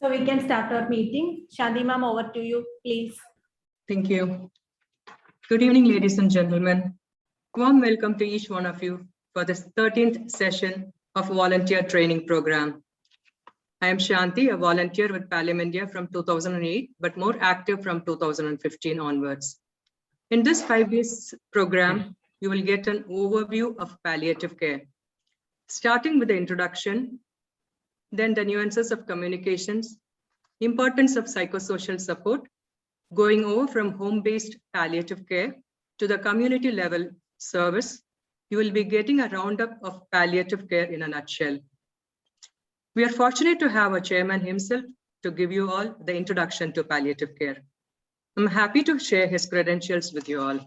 So we can start our meeting. Shanti ma'am, over to you, please. Thank you. Good evening, ladies and gentlemen. Warm welcome to each one of you for this 13th session of volunteer training program. I am Shanti, a volunteer with Palliative India from 2008, but more active from 2015 onwards. In this 5-day program, you will get an overview of palliative care, starting with the introduction, then the nuances of communications, importance of psychosocial support, going over from home-based palliative care to the community level service. You will be getting a roundup of palliative care in a nutshell. We are fortunate to have a chairman himself to give you all the introduction to palliative care. I'm happy to share his credentials with you all.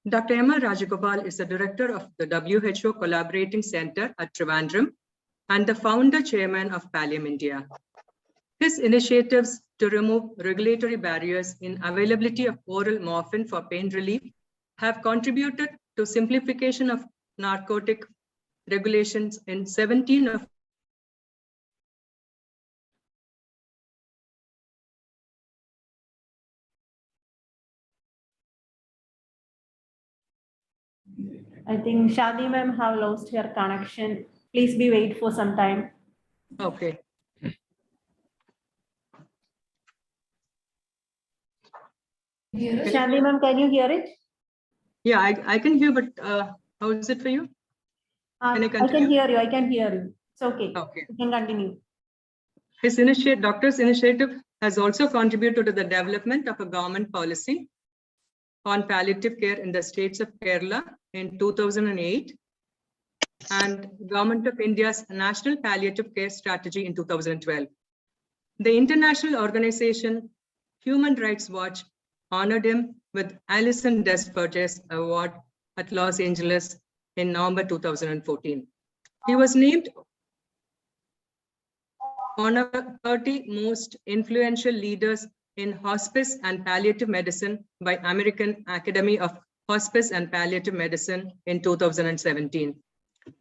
Dr. Rajagopal is the director of the WHO Collaborating Center at Trivandrum and the founder chairman of Palliative India. His initiatives to remove regulatory barriers in availability of oral morphine for pain relief have contributed to simplification of narcotic regulations in 17 of I think Shanti ma'am have lost her connection. Please be wait for some time. Okay. Shanti ma'am, can you hear it? Yeah, I can hear, but how is it for you? I can hear you. I can hear you. It's okay. Okay. You can continue. His doctor's initiative has also contributed to the development of a government policy on palliative care in the states of Kerala in 2008 and Government of India's National Palliative Care Strategy in 2012. The international organization Human Rights Watch honored him with Alison Despertes Award at Los Angeles in November 2014. He was named one of the 30 most influential leaders in hospice and palliative medicine by American Academy of Hospice and Palliative Medicine in 2017.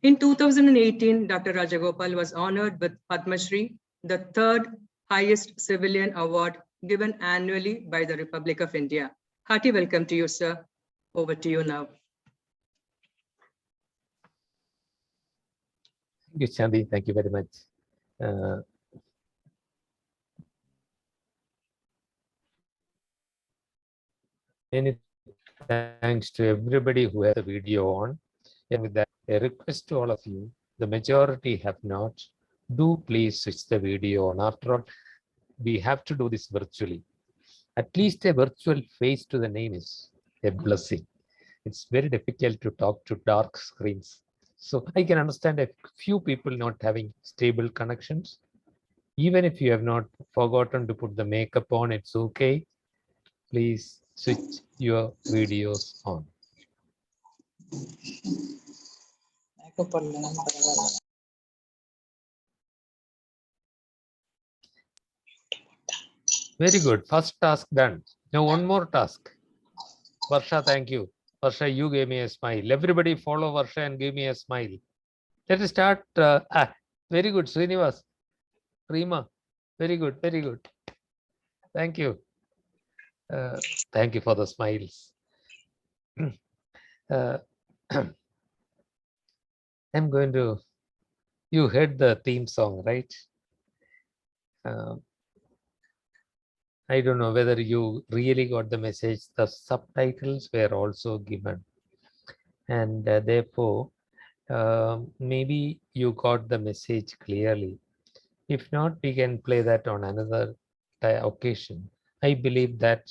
In 2018, Dr. Rajagopal was honored with Padma Shri, the third highest civilian award given annually by the Republic of India. Hearty welcome to you, sir. Over to you now. Thank you, Shanti. Thank you very much. Many thanks to everybody who has the video on. And with that, a request to all of you, the majority have not, do please switch the video on. After all, we have to do this virtually. At least a virtual face to the name is a blessing. It's very difficult to talk to dark screens. So I can understand a few people not having stable connections. Even if you have not forgotten to put the makeup on, it's okay. Please switch your videos on. Very good. First task done. Now one more task. Varsha, thank you. Varsha, you gave me a smile. Everybody follow Varsha and give me a smile. Let us start. Very good, Srinivas. Rima, very good, very good. Thank you. Thank you for the smiles. I'm going to, you heard the theme song, right? I don't know whether you really got the message. The subtitles were also given. And therefore, maybe you got the message clearly. If not, we can play that on another occasion. I believe that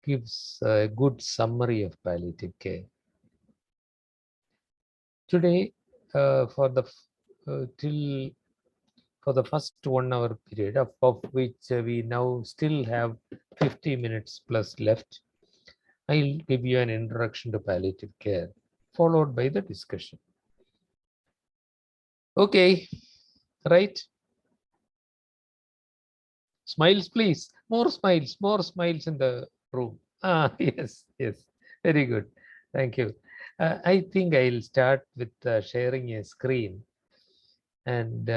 gives a good summary of palliative care. Today, for the first 1 hour period, of which we now still have 50 minutes plus left, I'll give you an introduction to palliative care, followed by the discussion. Okay, right? Smiles, please. More smiles in the room. Yes, very good. Thank you. I think I'll start with sharing a screen. and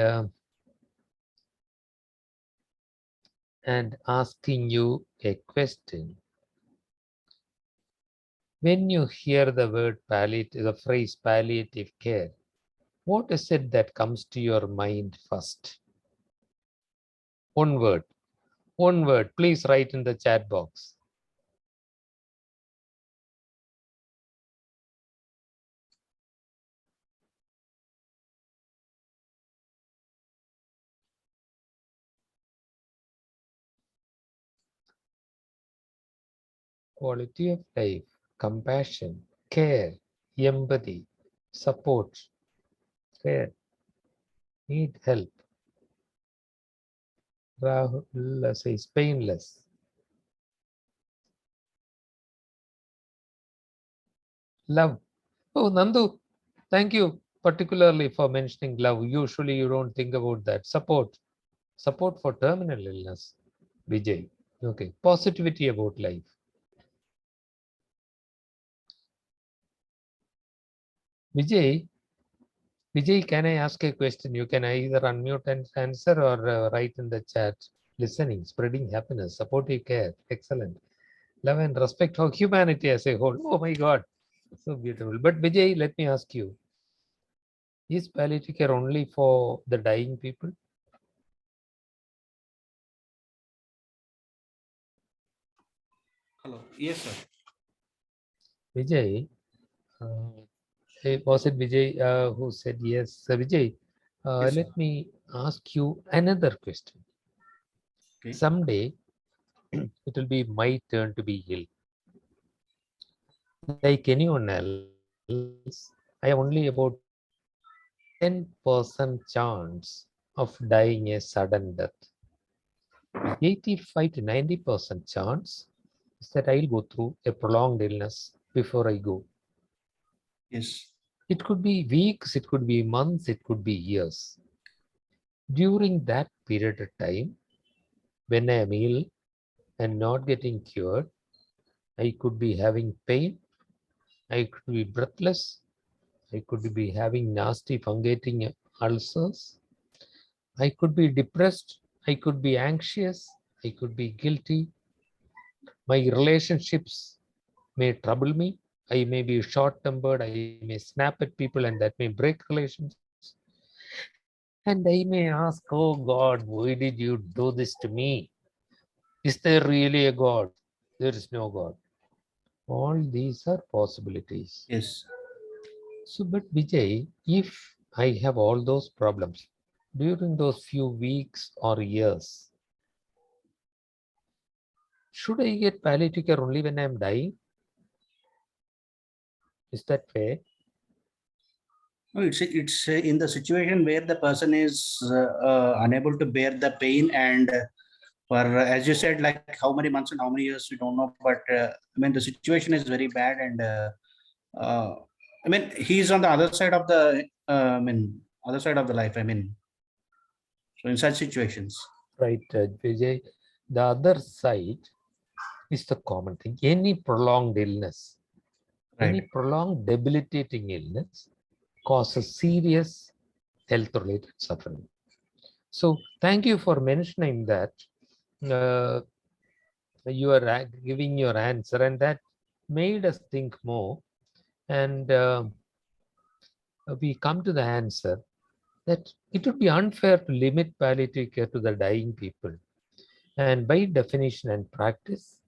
asking you a question. When you hear the word palliative, the phrase palliative care, what is it that comes to your mind first? One word. One word. Please write in the chat box. Quality of life, compassion, care, empathy, support, care, need help. Rahul says painless. Love. Oh, Nandu, thank you particularly for mentioning love. Usually you don't think about that. Support. Support for terminal illness. Vijay. Okay. Positivity about life. Vijay, can I ask a question? You can either unmute and answer or write in the chat. Listening, spreading happiness, supportive care. Excellent. Love and respect for humanity as a whole. Oh my God. So beautiful. But Vijay, let me ask you, is palliative care only for the dying people? Hello. Yes, sir. Vijay, was it Vijay who said yes? Vijay, Yes, sir. let me ask you another question. Okay. Someday, it will be my turn to be ill. Like anyone else, I have only about 10% chance of dying a sudden death. 85 to 90% chance is that I'll go through a prolonged illness before I go. Yes. It could be weeks, it could be months, it could be years. During that period of time, when I am ill and not getting cured, I could be having pain, I could be breathless, I could be having nasty fungating ulcers, I could be depressed, I could be anxious, I could be guilty. My relationships may trouble me. I may be short tempered, I may snap at people, and that may break relations. And I may ask, oh God, why did you do this to me? Is there really a God? There is no God. All these are possibilities. Yes. So, but Vijay, if I have all those problems during those few weeks or years, should I get palliative care only when I'm dying? Is that fair? No, it's in the situation where the person is unable to bear the pain, and for as you said, like how many months and how many years we don't know, but I mean the situation is very bad, and I mean he's on the other side of the other side of the life. I mean, so in such situations. Right, Vijay. The other side is the common thing. Any prolonged illness, any Right. prolonged debilitating illness causes serious health-related suffering. So thank you for mentioning that. Uh, you are giving your answer, and that made us think more. And we come to the answer that it would be unfair to limit palliative care to the dying people. And by definition and practice,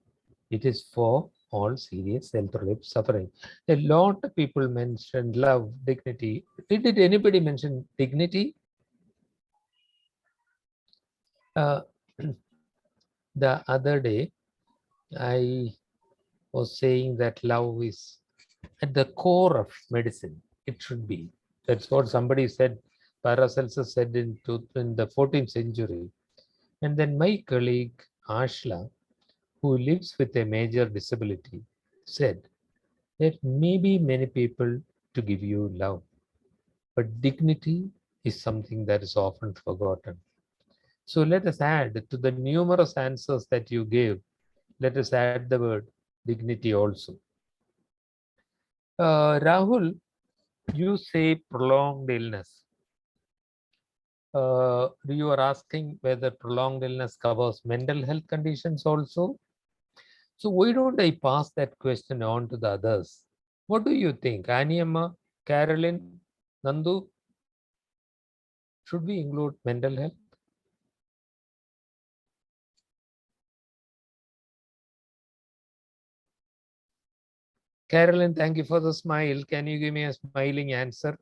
it is for all serious health-related suffering. A lot of people mentioned love, dignity. Did anybody mention dignity? Uh, the other day, I was saying that love is at the core of medicine. It should be. That's what somebody said. Paracelsus said in the 14th century. And then my colleague Ashla, who lives with a major disability, said, there may be many people to give you love, but dignity is something that is often forgotten. So let us add to the numerous answers that you gave, let us add the word dignity also. Rahul, you say prolonged illness. You are asking whether prolonged illness covers mental health conditions also. So why don't I pass that question on to the others? What do you think? Aniyamma, Carolyn, Nandu, should we include mental health? Carolyn, thank you for the smile. Can you give me a smiling answer?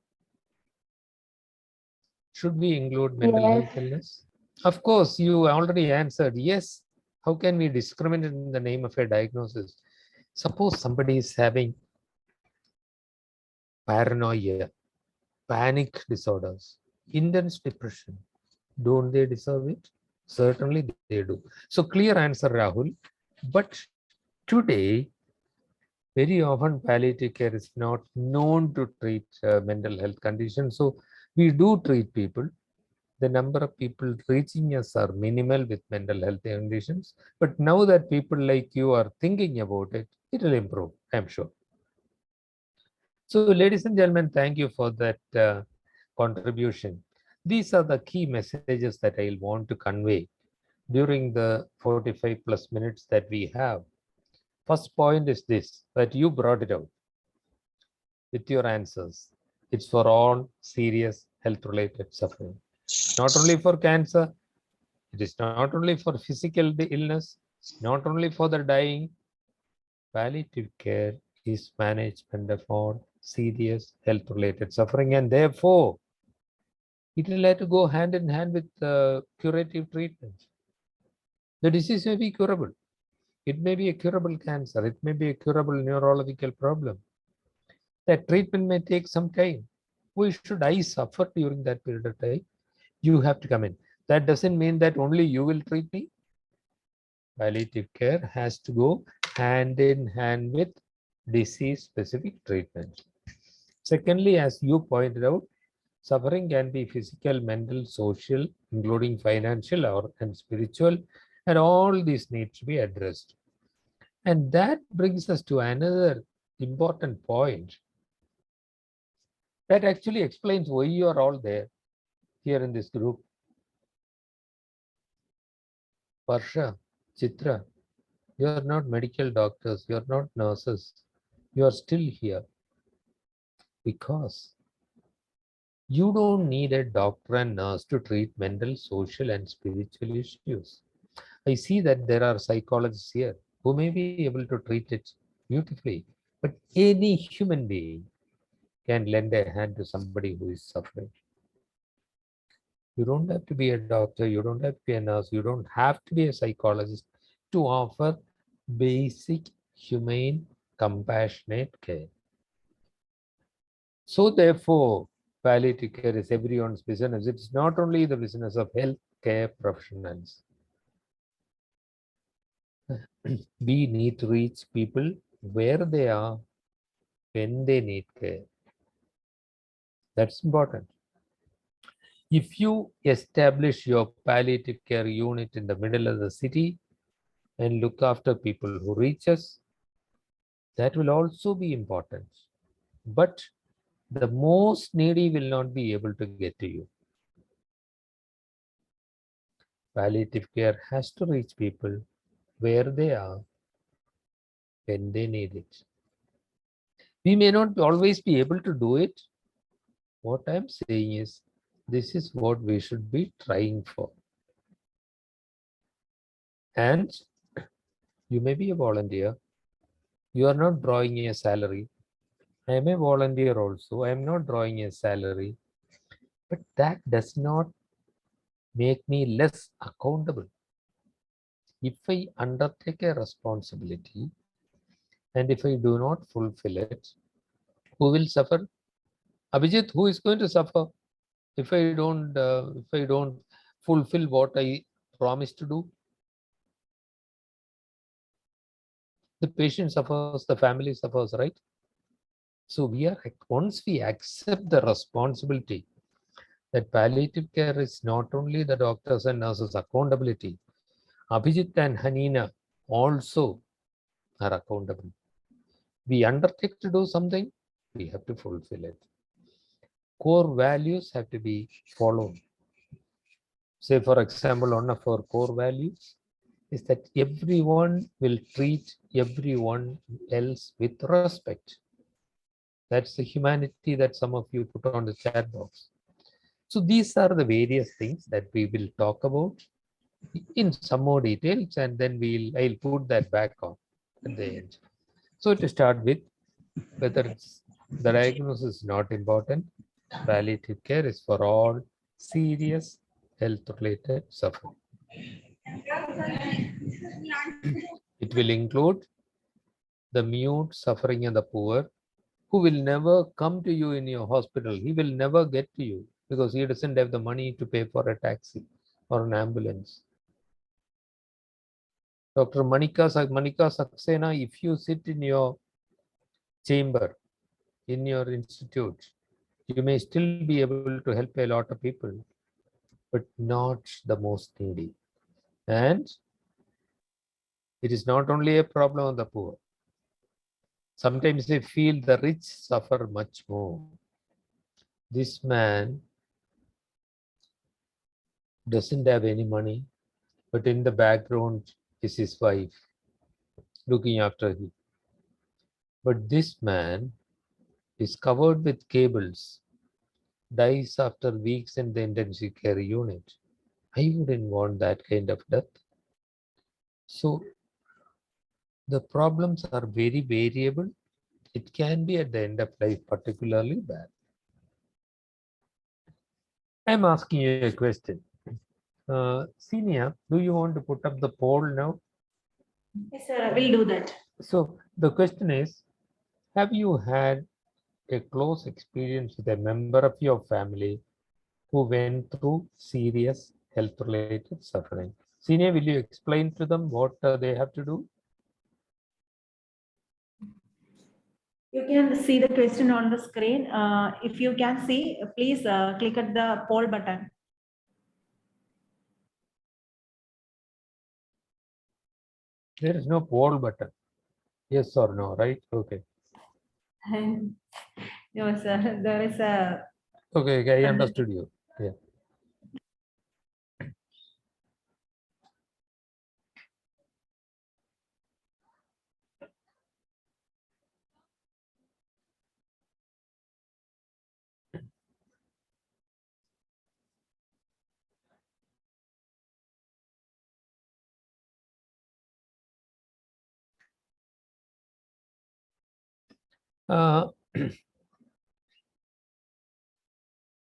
Should we include mental health illness? Of course, you already answered yes. How can we discriminate in the name of a diagnosis? Suppose somebody is having paranoia, panic disorders, intense depression. Don't they deserve it? Certainly they do. So clear answer, Rahul. But today, very often palliative care is not known to treat mental health conditions. So we do treat people. The number of people reaching us are minimal with mental health conditions. But now that people like you are thinking about it, it will improve, I'm sure. So ladies and gentlemen, thank you for that contribution. These are the key messages that I'll want to convey during the 45 plus minutes that we have. First point is this, that you brought it out with your answers. It's for all serious health-related suffering. Not only for cancer, it is not only for physical illness, not only for the dying. Palliative care is management of all serious health-related suffering, and therefore it will have to go hand in hand with curative treatment. The disease may be curable. It may be a curable cancer. It may be a curable neurological problem. That treatment may take some time. Why should I suffer during that period of time? You have to come in. That doesn't mean that only you will treat me. Palliative care has to go hand in hand with disease-specific treatment. Secondly, as you pointed out, suffering can be physical, mental, social, including financial and spiritual, and all these need to be addressed. And that brings us to another important point that actually explains why you are all there here in this group. Varsha, Chitra, you are not medical doctors, you are not nurses, you are still here because you don't need a doctor and nurse to treat mental, social, and spiritual issues. I see that there are psychologists here who may be able to treat it beautifully, but any human being can lend a hand to somebody who is suffering. You don't have to be a doctor, you don't have to be a nurse, you don't have to be a psychologist to offer basic, humane, compassionate care. So therefore, palliative care is everyone's business. It's not only the business of healthcare professionals. We need to reach people where they are when they need care. That's important. If you establish your palliative care unit in the middle of the city and look after people who reach us, that will also be important. But the most needy will not be able to get to you. Palliative care has to reach people where they are when they need it. We may not always be able to do it. What I'm saying is, this is what we should be trying for. And you may be a volunteer. You are not drawing a salary. I am a volunteer also. I am not drawing a salary. But that does not make me less accountable. If I undertake a responsibility and if I do not fulfill it, who will suffer? Abhijit, who is going to suffer if I don't fulfill what I promised to do? The patient suffers, the family suffers, right? So once we accept the responsibility that palliative care is not only the doctors and nurses' accountability, Abhijit and Hanina also are accountable. We undertake to do something, we have to fulfill it. Core values have to be followed. Say, for example, one of our core values is that everyone will treat everyone else with respect. That's the humanity that some of you put on the chat box. So these are the various things that we will talk about in some more details, and then I'll put that back on at the end. So to start with, whether it's the diagnosis is not important, palliative care is for all serious health-related suffering. It will include the mute, suffering, and the poor, who will never come to you in your hospital. He will never get to you because he doesn't have the money to pay for a taxi or an ambulance. Dr. Manika Saxena, if you sit in your chamber, in your institute, you may still be able to help a lot of people, but not the most needy. And it is not only a problem of the poor. Sometimes they feel the rich suffer much more. This man doesn't have any money, but in the background is his wife looking after him. But this man is covered with cables, dies after weeks in the intensive care unit. I wouldn't want that kind of death. So the problems are very variable. It can be at the end of life particularly bad. I'm asking you a question. Senior, do you want to put up the poll now? Yes, sir, I will do that. So the question is, have you had a close experience with a member of your family who went through serious health-related suffering? Senior, will you explain to them what they have to do? You can see the question on the screen. If you can see, please click at the poll button. There is no poll button. Yes or no, right? Okay. No, sir, there is a. Okay, I understood you. Yeah.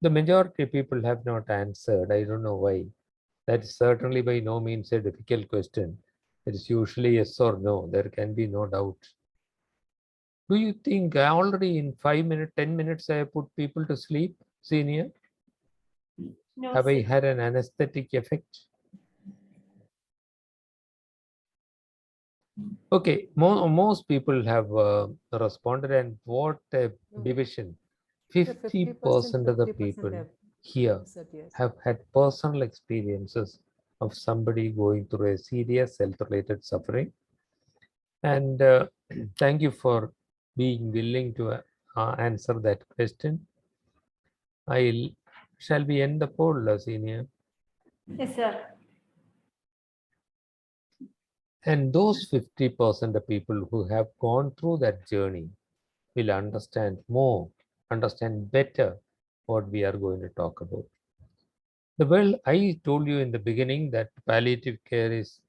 The majority of people have not answered. I don't know why. That's certainly by no means a difficult question. It is usually yes or no. There can be no doubt. Do you think already in 5 minutes, 10 minutes, I have put people to sleep, Senior? No, Have sir. I had an anesthetic effect? Okay, most people have responded, and what a division. 50% of the people here have had personal experiences of somebody going through a serious health-related suffering. And thank you for being willing to answer that question. Shall we end the poll, Senior? Yes, sir. And those 50% of people who have gone through that journey will understand more, understand better what we are going to talk about. I told you in the beginning that palliative care is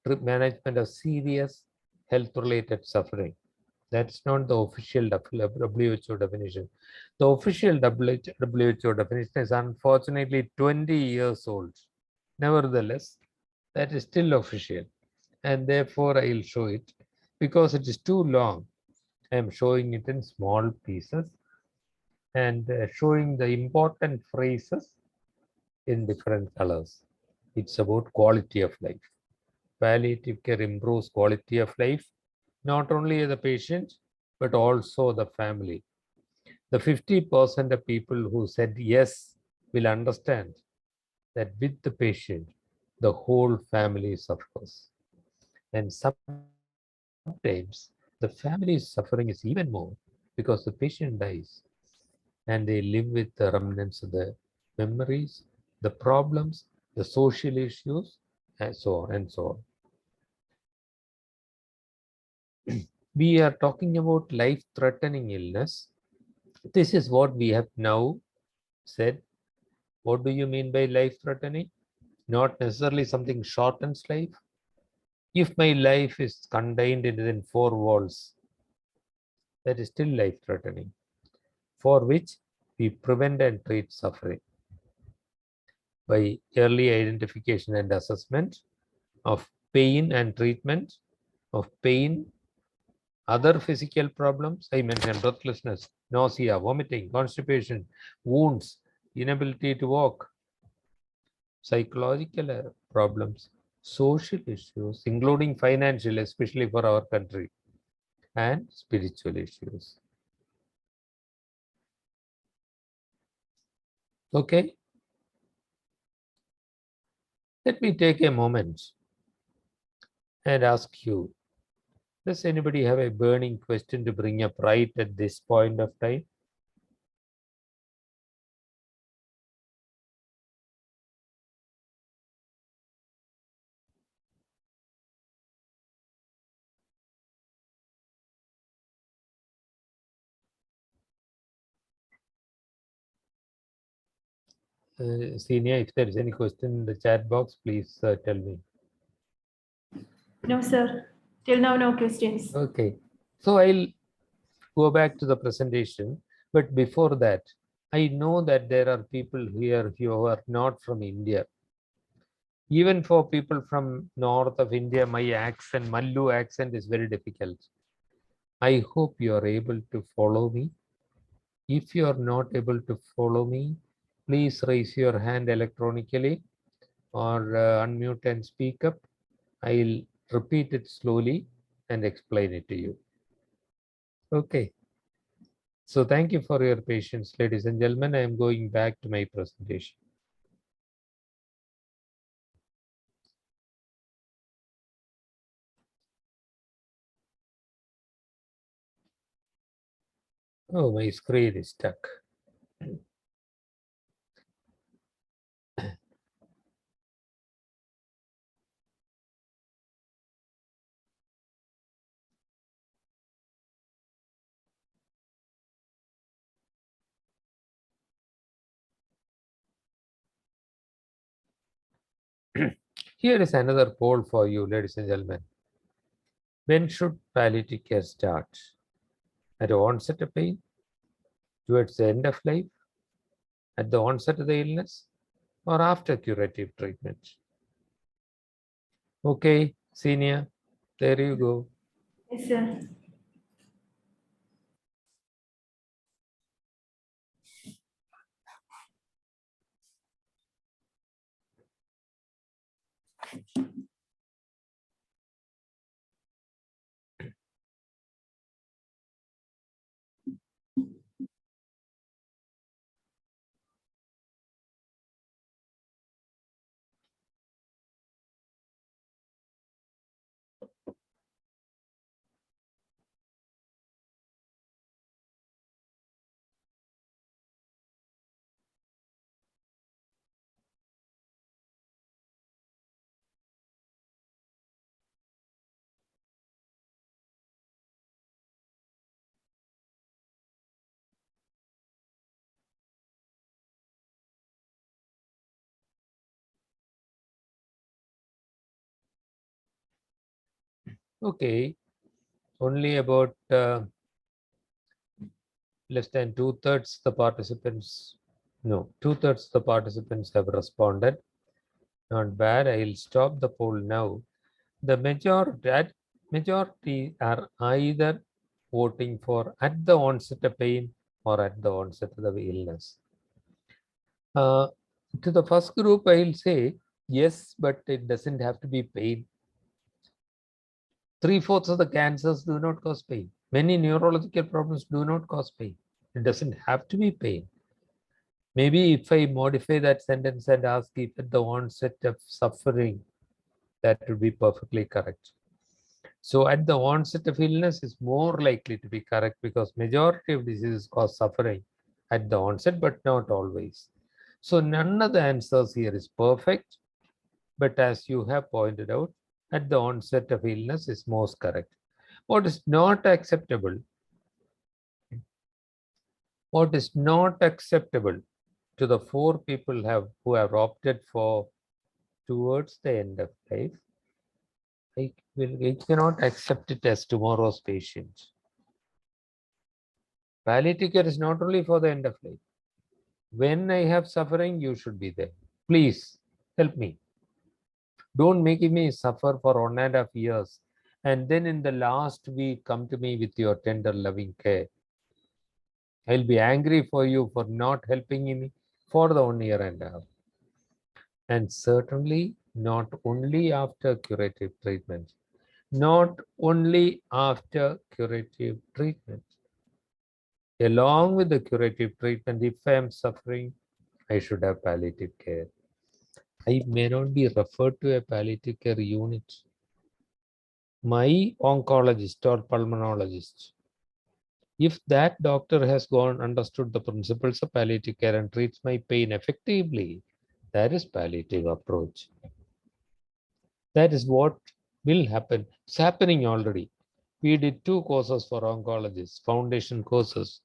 management of serious health-related suffering. That's not the official WHO definition. The official WHO definition is unfortunately 20 years old. Nevertheless, that is still official. And therefore, I'll show it. Because it is too long, I'm showing it in small pieces and showing the important phrases in different colors. It's about quality of life. Palliative care improves quality of life, not only the patient, but also the family. The 50% of people who said yes will understand that with the patient, the whole family suffers. And sometimes the family's suffering is even more because the patient dies and they live with the remnants of the memories, the problems, the social issues, and so on and so on. We are talking about life-threatening illness. This is what we have now said. What do you mean by life-threatening? Not necessarily something shortens life. If my life is contained within 4 walls, that is still life-threatening, for which we prevent and treat suffering by early identification and assessment of pain and treatment of pain, other physical problems. I mentioned breathlessness, nausea, vomiting, constipation, wounds, inability to walk, psychological problems, social issues, including financial, especially for our country, and spiritual issues. Okay. Let me take a moment and ask you, does anybody have a burning question to bring up right at this point of time? Senior, if there is any question in the chat box, please tell me. No, sir. Till now, no questions. Okay. So I'll go back to the presentation. But before that, I know that there are people here who are not from India. Even for people from north of India, my accent, Mallu accent is very difficult. I hope you are able to follow me. If you are not able to follow me, please raise your hand electronically or unmute and speak up. I'll repeat it slowly and explain it to you. Okay. So thank you for your patience, ladies and gentlemen. I am going back to my presentation. Oh, my screen is stuck. Here is another poll for you, ladies and gentlemen. When should palliative care start? At the onset of pain? Towards the end of life? At the onset of the illness? Or after curative treatment? Okay, senior, there you go. Yes, sir. Okay, only about less than 2/3 the participants, no, 2/3 the participants have responded. Not bad. I'll stop the poll now. The majority are either voting for at the onset of pain or at the onset of the illness. To the first group, I'll say yes, but it doesn't have to be pain. 3/4 of the cancers do not cause pain. Many neurological problems do not cause pain. It doesn't have to be pain. Maybe if I modify that sentence and ask if at the onset of suffering, that would be perfectly correct. So at the onset of illness is more likely to be correct because majority of diseases cause suffering at the onset, but not always. So none of the answers here is perfect. But as you have pointed out, at the onset of illness is most correct. What is not acceptable? What is not acceptable to the four people who have opted for towards the end of life? I cannot accept it as tomorrow's patient. Palliative care is not only for the end of life. When I have suffering, you should be there. Please help me. Don't make me suffer for 1.5 years. And then in the last week, come to me with your tender, loving care. I'll be angry for you for not helping me for the 1.5 years. And certainly not only after curative treatment. Not only after curative treatment. Along with the curative treatment, if I am suffering, I should have palliative care. I may not be referred to a palliative care unit. My oncologist or pulmonologist, if that doctor has understood the principles of palliative care and treats my pain effectively, that is palliative approach. That is what will happen. It's happening already. We did 2 courses for oncologists, foundation courses.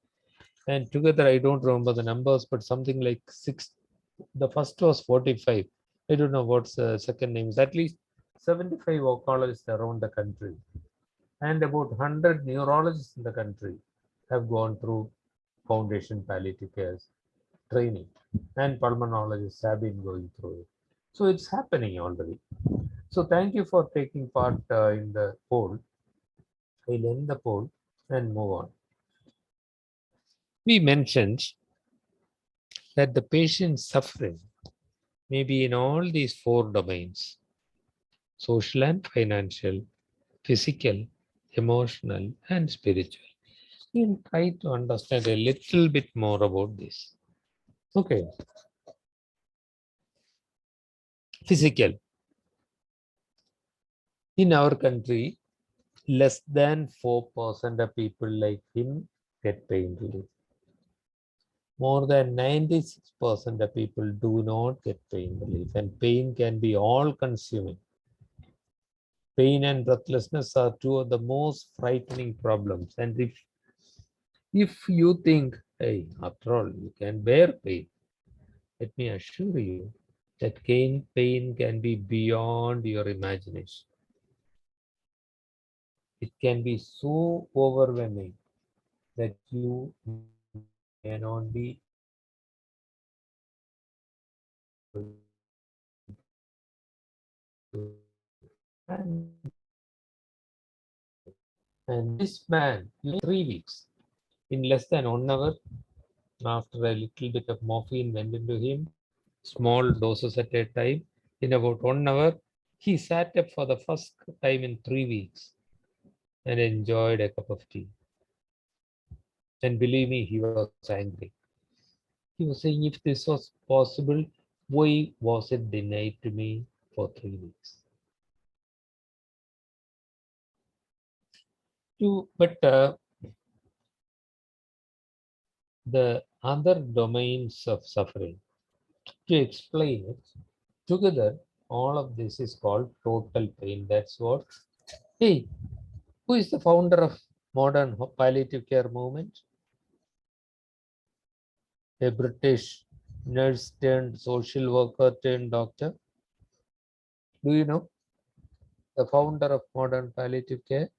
And together, I don't remember the numbers, but something like 6. The first was 45. I don't know what's the second name is. At least 75 oncologists around the country. And about 100 neurologists in the country have gone through foundation palliative care training. And pulmonologists have been going through it. So it's happening already. So thank you for taking part in the poll. I'll end the poll and move on. We mentioned that the patient's suffering may be in all these 4 domains: social and financial, physical, emotional, and spiritual. We'll try to understand a little bit more about this. Okay. Physical. In our country, less than 4% of people like him get pain relief. More than 96% of people do not get pain relief, and pain can be all-consuming. Pain and breathlessness are 2 of the most frightening problems. And if you think, hey, after all, you can bear pain, let me assure you that pain can be beyond your imagination. It can be so overwhelming that you cannot be and this man, 3 weeks, in less than 1 hour, after a little bit of morphine went into him, small doses at a time, in about 1 hour, he sat up for the first time in 3 weeks and enjoyed a cup of tea. And believe me, he was angry. He was saying, if this was possible, why was it denied to me for 3 weeks? But the other domains of suffering, to explain it, together, all of this is called total pain. That's what. Hey, who is the founder of modern palliative care movement? A British nurse turned social worker turned doctor. Do you know the founder of modern palliative care?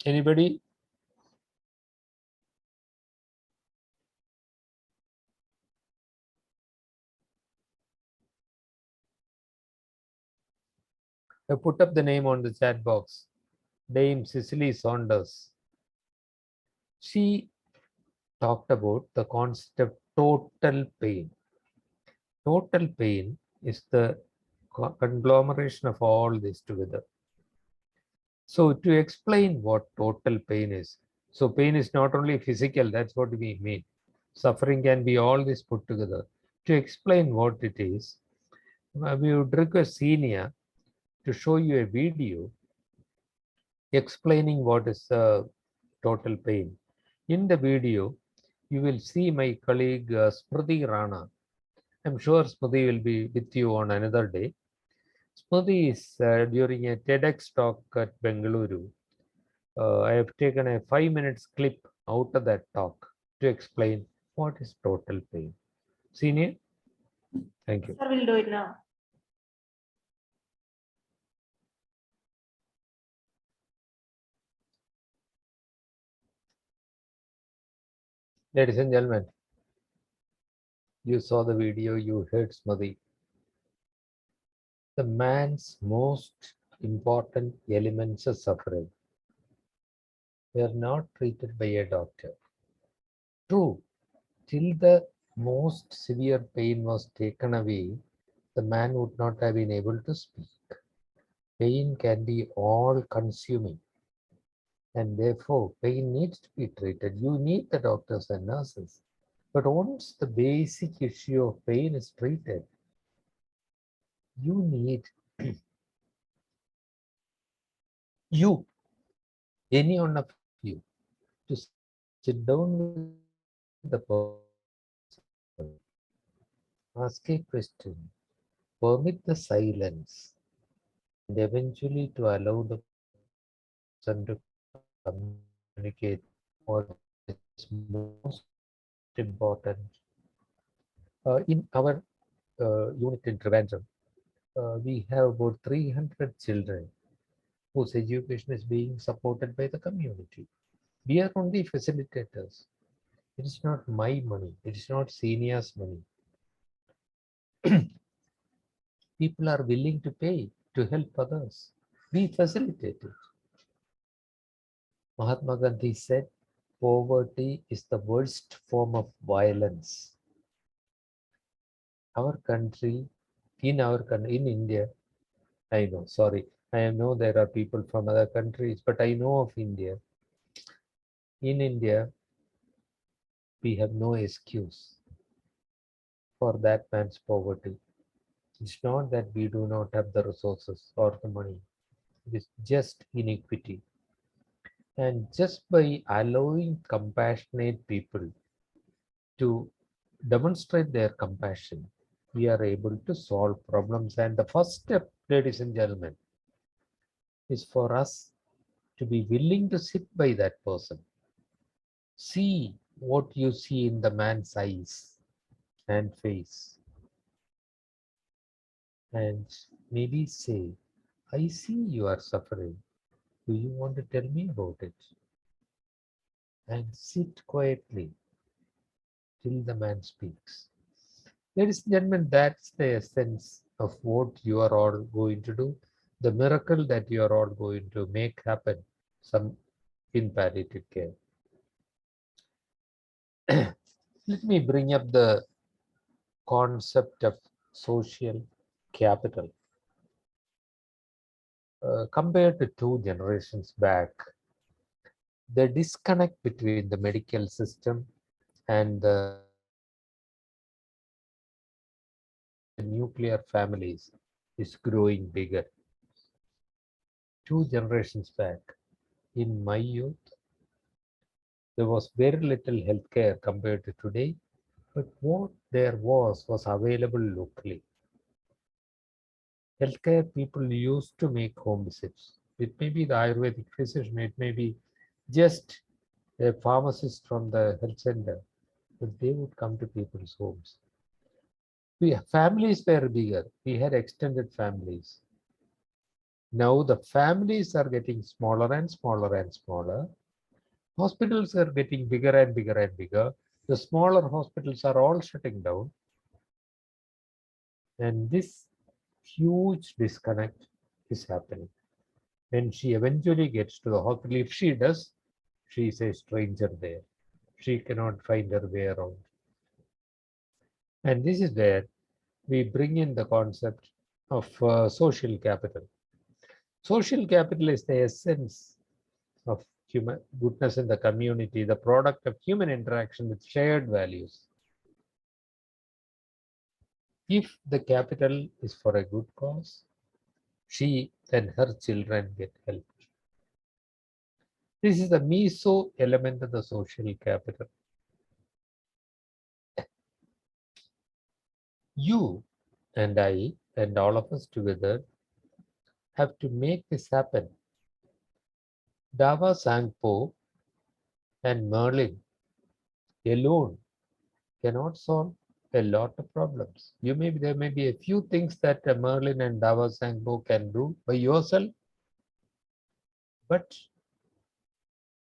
Anybody? I put up the name on the chat box. Dame Cicely Saunders. She talked about the concept of total pain. Total pain is the conglomeration of all this together. So to explain what total pain is, so pain is not only physical, that's what we mean. Suffering can be all this put together. To explain what it is, we would request Senior to show you a video explaining what is total pain. In the video, you will see my colleague Smriti Rana. I'm sure Smriti will be with you on another day. Smriti is during a TEDx talk at Bengaluru. I have taken a 5 minutes clip out of that talk to explain what is total pain. Senior, thank you. Sir, we'll do it now. Ladies and gentlemen, you saw the video, you heard Smriti. The man's most important elements of suffering were not treated by a doctor. True, till the most severe pain was taken away, the man would not have been able to speak. Pain can be all consuming, and therefore pain needs to be treated. You need the doctors and nurses. But once the basic issue of pain is treated, you need you, any one of you, to sit down with the person, ask a question, permit the silence, and eventually to allow the person to communicate what is most important. In our unit in Trivandrum, we have about 300 children whose education is being supported by the community. We are only facilitators. It is not my money. It is not seniors' money. People are willing to pay to help others. We facilitate it. Mahatma Gandhi said, poverty is the worst form of violence. Our country, in India, I know, sorry, I know there are people from other countries, but I know of India. In India, we have no excuse for that man's poverty. It's not that we do not have the resources or the money. It is just inequity. And just by allowing compassionate people to demonstrate their compassion, we are able to solve problems. And the first step, ladies and gentlemen, is for us to be willing to sit by that person. See what you see in the man's eyes and face. And maybe say, I see you are suffering. Do you want to tell me about it? And sit quietly till the man speaks. Ladies and gentlemen, that's the essence of what you are all going to do, the miracle that you are all going to make happen in palliative care. Let me bring up the concept of social capital. Compared to 2 generations back, the disconnect between the medical system and the nuclear families is growing bigger. 2 generations back, in my youth, there was very little healthcare compared to today, but what there was available locally. Healthcare people used to make home visits. It may be the Ayurvedic physician, it may be just a pharmacist from the health center, but they would come to people's homes. Families were bigger. We had extended families. Now the families are getting smaller and smaller and smaller. Hospitals are getting bigger and bigger and bigger. The smaller hospitals are all shutting down. And this huge disconnect is happening. When she eventually gets to the hospital, if she does, she is a stranger there. She cannot find her way around. And this is where we bring in the concept of social capital. Social capital is the essence of human goodness in the community, the product of human interaction with shared values. If the capital is for a good cause, she and her children get help. This is the meso element of the social capital. You and I and all of us together have to make this happen. Dava Sangpo and Merlin alone cannot solve a lot of problems. There may be a few things that Merlin and Dava Sangpo can do by yourself, but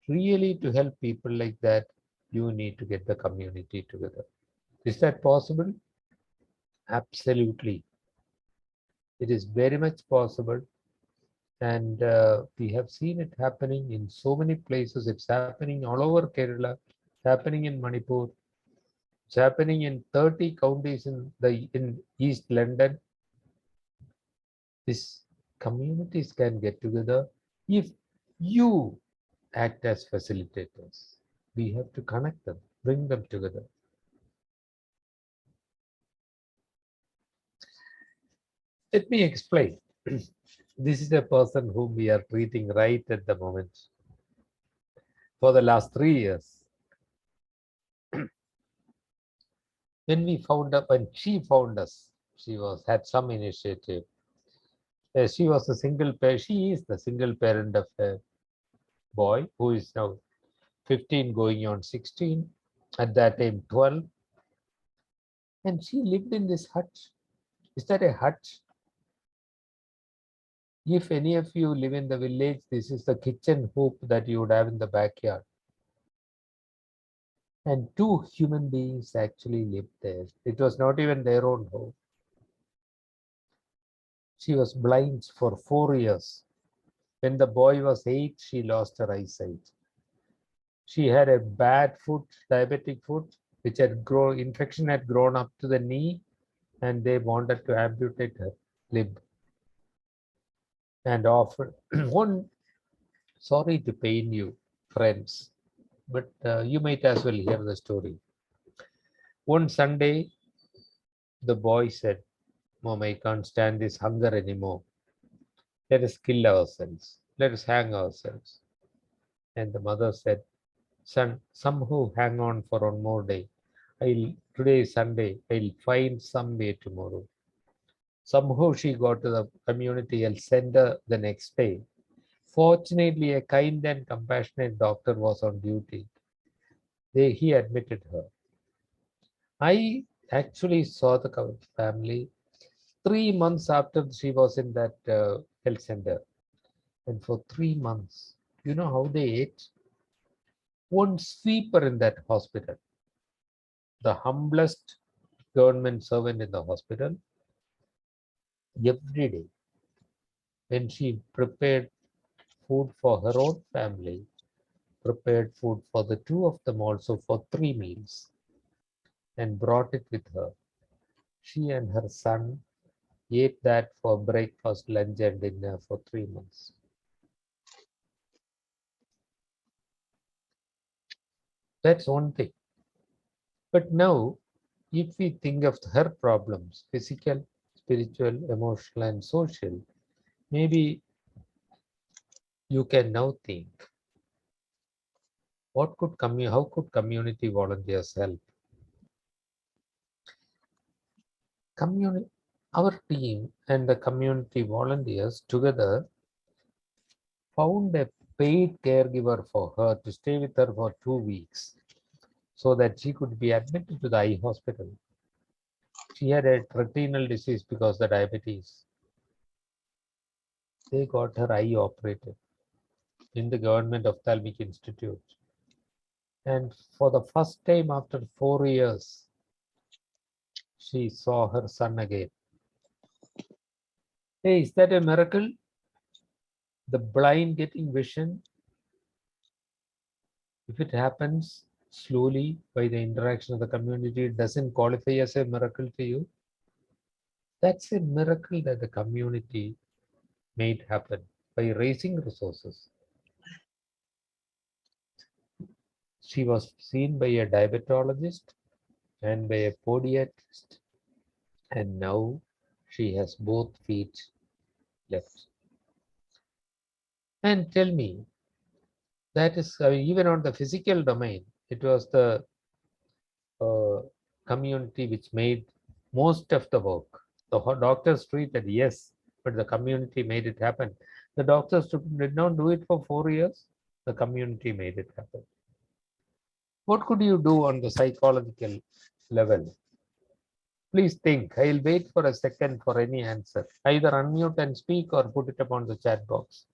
really to help people like that, you need to get the community together. Is that possible? Absolutely. It is very much possible. And we have seen it happening in so many places. It's happening all over Kerala, it's happening in Manipur, it's happening in 30 counties in East London. These communities can get together if you act as facilitators. We have to connect them, bring them together. Let me explain. This is a person whom we are treating right at the moment. For the last 3 years, when she found us, she had some initiative. She was a single parent. She is the single parent of a boy who is now 15 going on 16, at that time 12. And she lived in this hut. Is that a hut? If any of you live in the village, this is the kitchen hoop that you would have in the backyard. And 2 human beings actually lived there. It was not even their own home. She was blind for 4 years. When the boy was 8, she lost her eyesight. She had a bad foot, diabetic foot, which infection had grown up to the knee, and they wanted to amputate her limb. And often, sorry to pain you, friends, but you might as well hear the story. One Sunday, the boy said, "Mom, I can't stand this hunger anymore. Let us kill ourselves. Let us hang ourselves." And the mother said, "Son, somehow hang on for one more day. Today is Sunday. I'll find some way tomorrow." Somehow she got to the community health center the next day. Fortunately, a kind and compassionate doctor was on duty. He admitted her. I actually saw the family 3 months after she was in that health center. And for 3 months, you know how they ate? One sweeper in that hospital, the humblest government servant in the hospital, every day, when she prepared food for her own family, prepared food for the 2 of them also for 3 meals, and brought it with her. She and her son ate that for breakfast, lunch, and dinner for 3 months. That's one thing. But now, if we think of her problems, physical, spiritual, emotional, and social, maybe you can now think, how could community volunteers help? Our team and the community volunteers together found a paid caregiver for her to stay with her for 2 weeks so that she could be admitted to the eye hospital. She had a retinal disease because of the diabetes. They got her eye operated in the government ophthalmic institute. And for the first time after 4 years, she saw her son again. Hey, is that a miracle? The blind getting vision? If it happens slowly by the interaction of the community, it doesn't qualify as a miracle to you. That's a miracle that the community made happen by raising resources. She was seen by a diabetologist and by a podiatrist, and now she has both feet left. And tell me, that is even on the physical domain, it was the community which made most of the work. The doctors treated, yes, but the community made it happen. The doctors did not do it for 4 years. The community made it happen. What could you do on the psychological level? Please think. I'll wait for a second for any answer. Either unmute and speak or put it upon the chat box.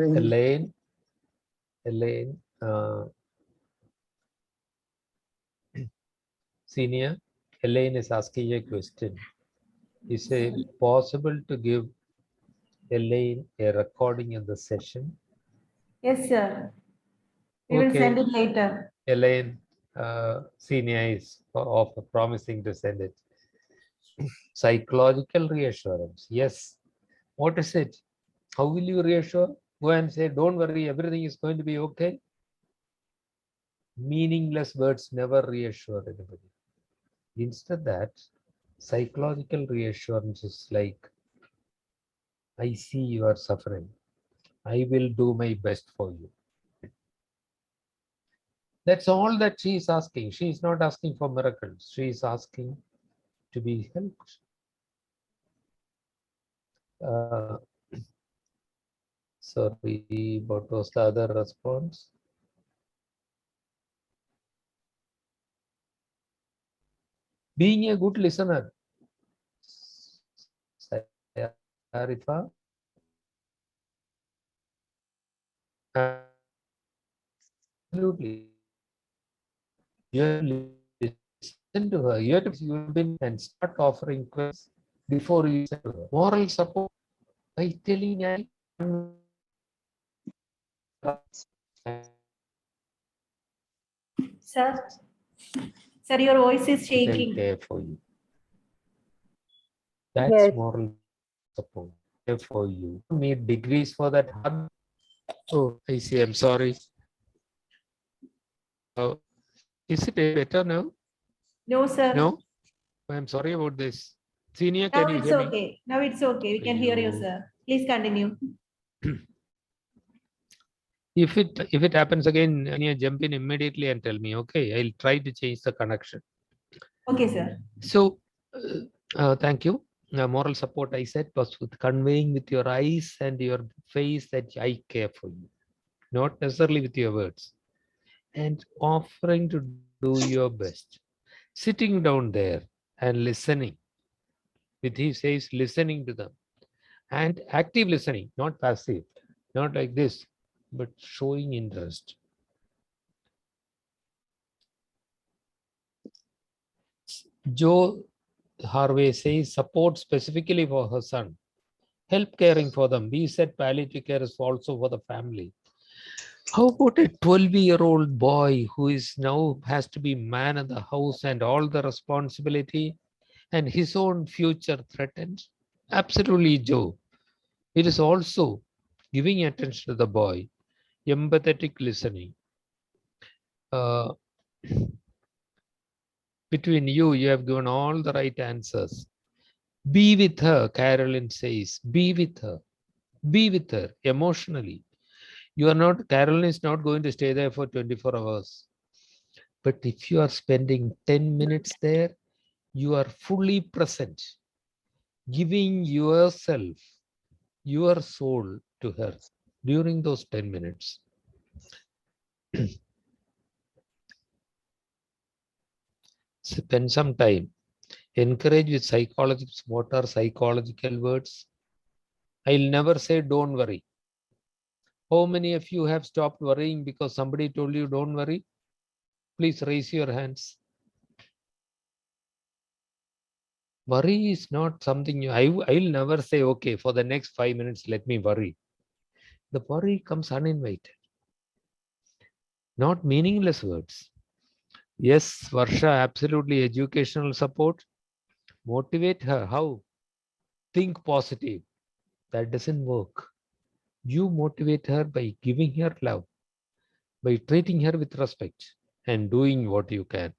Elaine, Senior, Elaine is asking a question. Is it possible to give Elaine a recording of the session? Yes, sir. We will send it later. Elaine, Senior is promising to send it. Psychological reassurance. Yes. What is it? How will you reassure? Go and say, don't worry, everything is going to be okay. Meaningless words never reassure anybody. Instead that, psychological reassurance is like, I see you are suffering. I will do my best for you. That's all that she is asking. She is not asking for miracles. She is asking to be helped. Sorry, what was the other response? Being a good listener. Arifa. Absolutely. You have to listen to her. You have to be and start offering questions before you listen to her. Moral support by telling her. Sir, your voice is I shaking. care for you. That's Yes. moral support. Care for you. Need degrees for that. Oh, I see. I'm sorry. Is it better now? No, sir. No? I'm sorry about this. Senior, Now can you it's hear me? okay. Now it's okay. We can hear you, sir. Please continue. If it happens again, you jump in immediately and tell me. Okay, I'll try to change the connection. Okay, sir. So, thank you. Moral support, I said, was with conveying with your eyes and your face that I care for you, not necessarily with your words, and offering to do your best. Sitting down there and listening. With he says listening to them, and active listening, not passive, not like this, but showing interest. Joe Harvey says support specifically for her son. Help caring for them. We said palliative care is also for the family. How about a 12-year-old boy who is now has to be man of the house and all the responsibility and his own future threatened? Absolutely, Joe. It is also giving attention to the boy, empathetic listening. Between you, you have given all the right answers. Be with her, Carolyn says. Be with her. Be with her emotionally. You are not, Carolyn is not going to stay there for 24 hours. But if you are spending 10 minutes there, you are fully present, giving yourself, your soul to her during those 10 minutes. Spend some time. Encourage with psychologists. What are psychological words? I'll never say don't worry. How many of you have stopped worrying because somebody told you don't worry? Please raise your hands. Worry is not something I'll never say, okay, for the next 5 minutes, let me worry. The worry comes uninvited. Not meaningless words. Yes, Varsha, absolutely educational support. Motivate her. How? Think positive. That doesn't work. You motivate her by giving her love, by treating her with respect and doing what you can.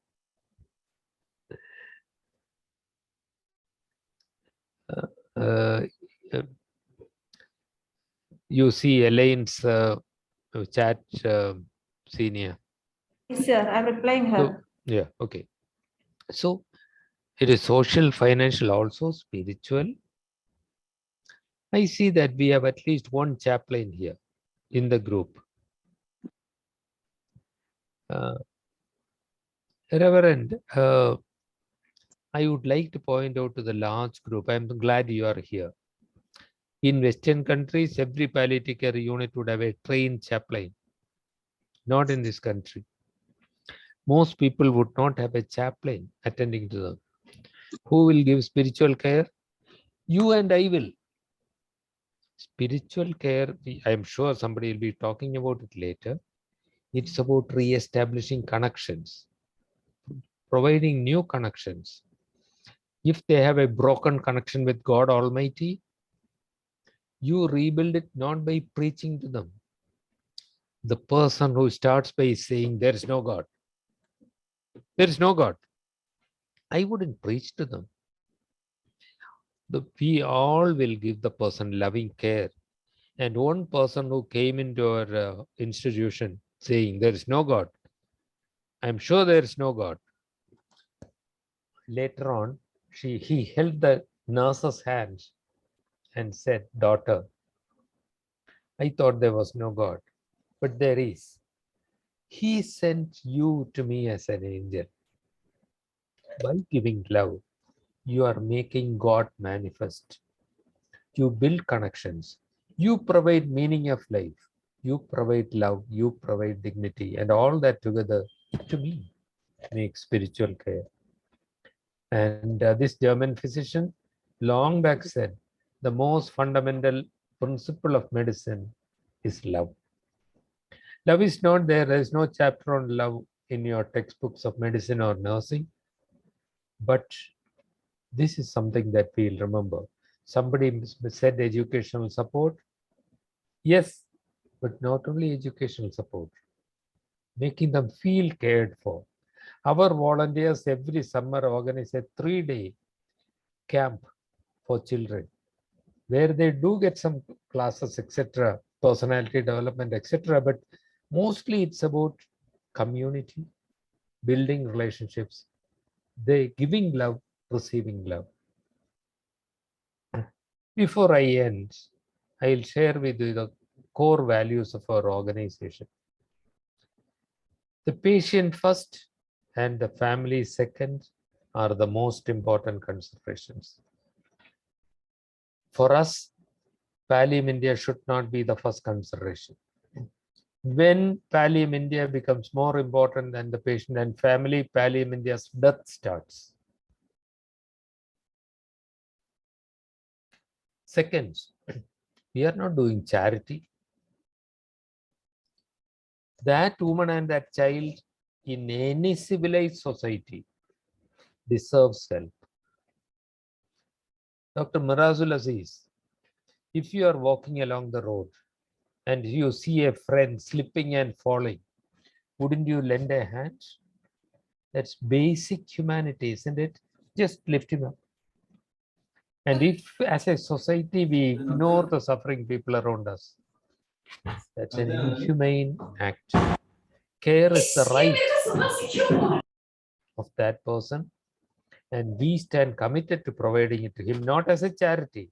uh, uh, you see Elaine's chat, senior. Yes, sir, I'm replying her. So, yeah, okay. So it is social, financial, also spiritual. I see that we have at least one chaplain here in the group. Reverend, I would like to point out to the large group. I'm glad you are here. In Western countries, every palliative care unit would have a trained chaplain. Not in this country. Most people would not have a chaplain attending to them. Who will give spiritual care? You and I will. Spiritual care, I'm sure somebody will be talking about it later. It's about re-establishing connections, providing new connections. If they have a broken connection with God Almighty, you rebuild it not by preaching to them. The person who starts by saying, there is no God. There is no God. I wouldn't preach to them. We all will give the person loving care. And one person who came into our institution saying, there is no God. I'm sure there is no God. Later on, he held the nurse's hands and said, daughter, I thought there was no God, but there is. He sent you to me as an angel. By giving love, you are making God manifest. You build connections. You provide meaning of life. You provide love. You provide dignity. And all that together, to me, makes spiritual care. And this German physician long back said, the most fundamental principle of medicine is love. Love is not there. There is no chapter on love in your textbooks of medicine or nursing. But this is something that we'll remember. Somebody said educational support. Yes, but not only educational support. Making them feel cared for. Our volunteers every summer organize a 3-day camp for children where they do get some classes, etc., personality development, etc. But mostly it's about community, building relationships, they giving love, receiving love. Before I end, I'll share with you the core values of our organization. The patient first and the family second are the most important considerations. For us, Pallium India should not be the first consideration. When Pallium India becomes more important than the patient and family, Pallium India's death starts. Second, we are not doing charity. That woman and that child in any civilized society deserves help. Dr. Mirazul Aziz, if you are walking along the road and you see a friend slipping and falling, wouldn't you lend a hand? That's basic humanity, isn't it? Just lift him up. And if as a society we ignore the suffering people around us, that's an inhumane act. Care is the right of that person, and we stand committed to providing it to him, not as a charity,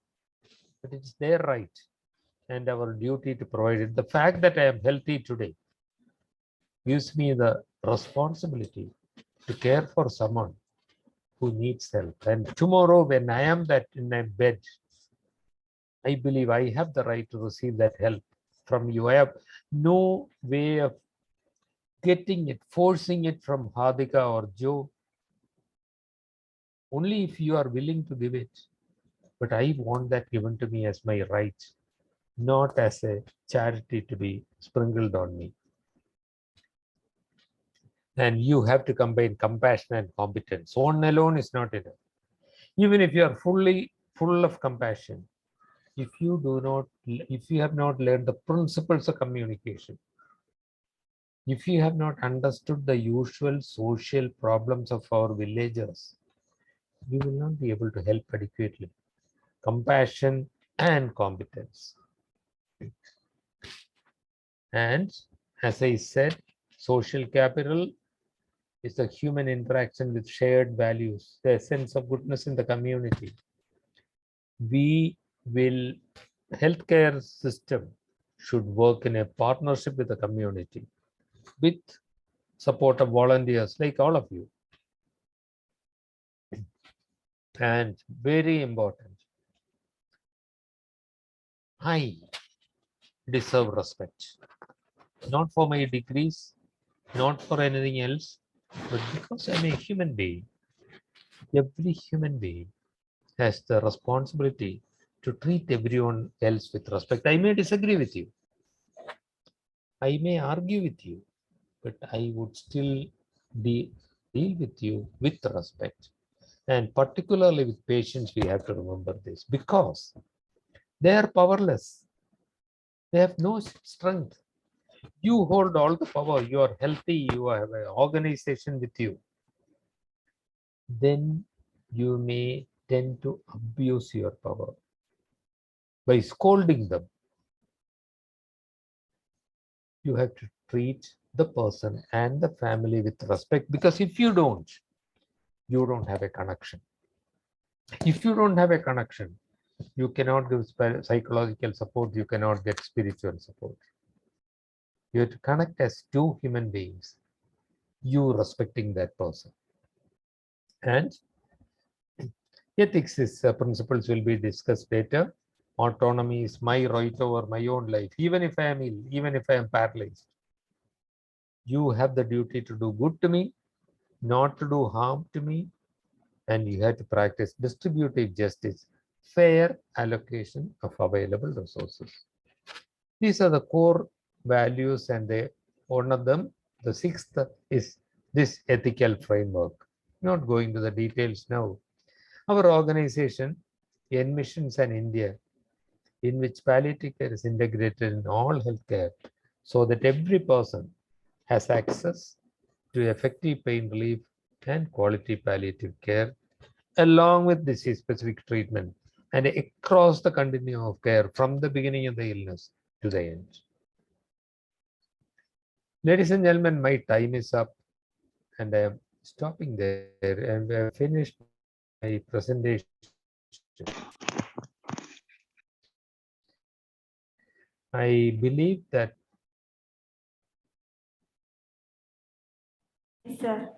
but it's their right and our duty to provide it. The fact that I am healthy today gives me the responsibility to care for someone who needs help. And tomorrow, when I am that in my bed, I believe I have the right to receive that help from you. I have no way of getting it, forcing it from Hadika or Joe. Only if you are willing to give it. But I want that given to me as my right, not as a charity to be sprinkled on me. And you have to combine compassion and competence. One alone is not enough. Even if you are fully full of compassion, if you have not learned the principles of communication, if you have not understood the usual social problems of our villagers, you will not be able to help adequately. compassion, and competence. And as I said, social capital is the human interaction with shared values, the essence of goodness in the community. We will, healthcare system should work in a partnership with the community, with support of volunteers like all of you. And very important, I deserve respect, not for my degrees, not for anything else, but because I'm a human being. Every human being has the responsibility to treat everyone else with respect. I may disagree with you, I may argue with you, but I would still deal with you with respect. And particularly with patients, we have to remember this, because they are powerless. They have no strength. You hold all the power. You are healthy. You have an organization with you. Then you may tend to abuse your power by scolding them. You have to treat the person and the family with respect, because if you don't have a connection. If you don't have a connection, you cannot give psychological support, you cannot get spiritual support. You have to connect as two human beings, you respecting that person. And ethics is principles will be discussed later. Autonomy is my right over my own life, even if I am ill, even if I am paralyzed. You have the duty to do good to me, not to do harm to me, and you have to practice distributive justice, fair allocation of available resources. These are the core values, and one of them, the sixth, is this ethical framework. Not going to the details now. Our organization envisions an India in which palliative care is integrated in all healthcare, so that every person has access to effective pain relief and quality palliative care, along with disease-specific treatment, and across the continuum of care from the beginning of the illness to the end. Ladies and gentlemen, my time is up, and I am stopping there, and I have finished my presentation. I believe that Yes, sir.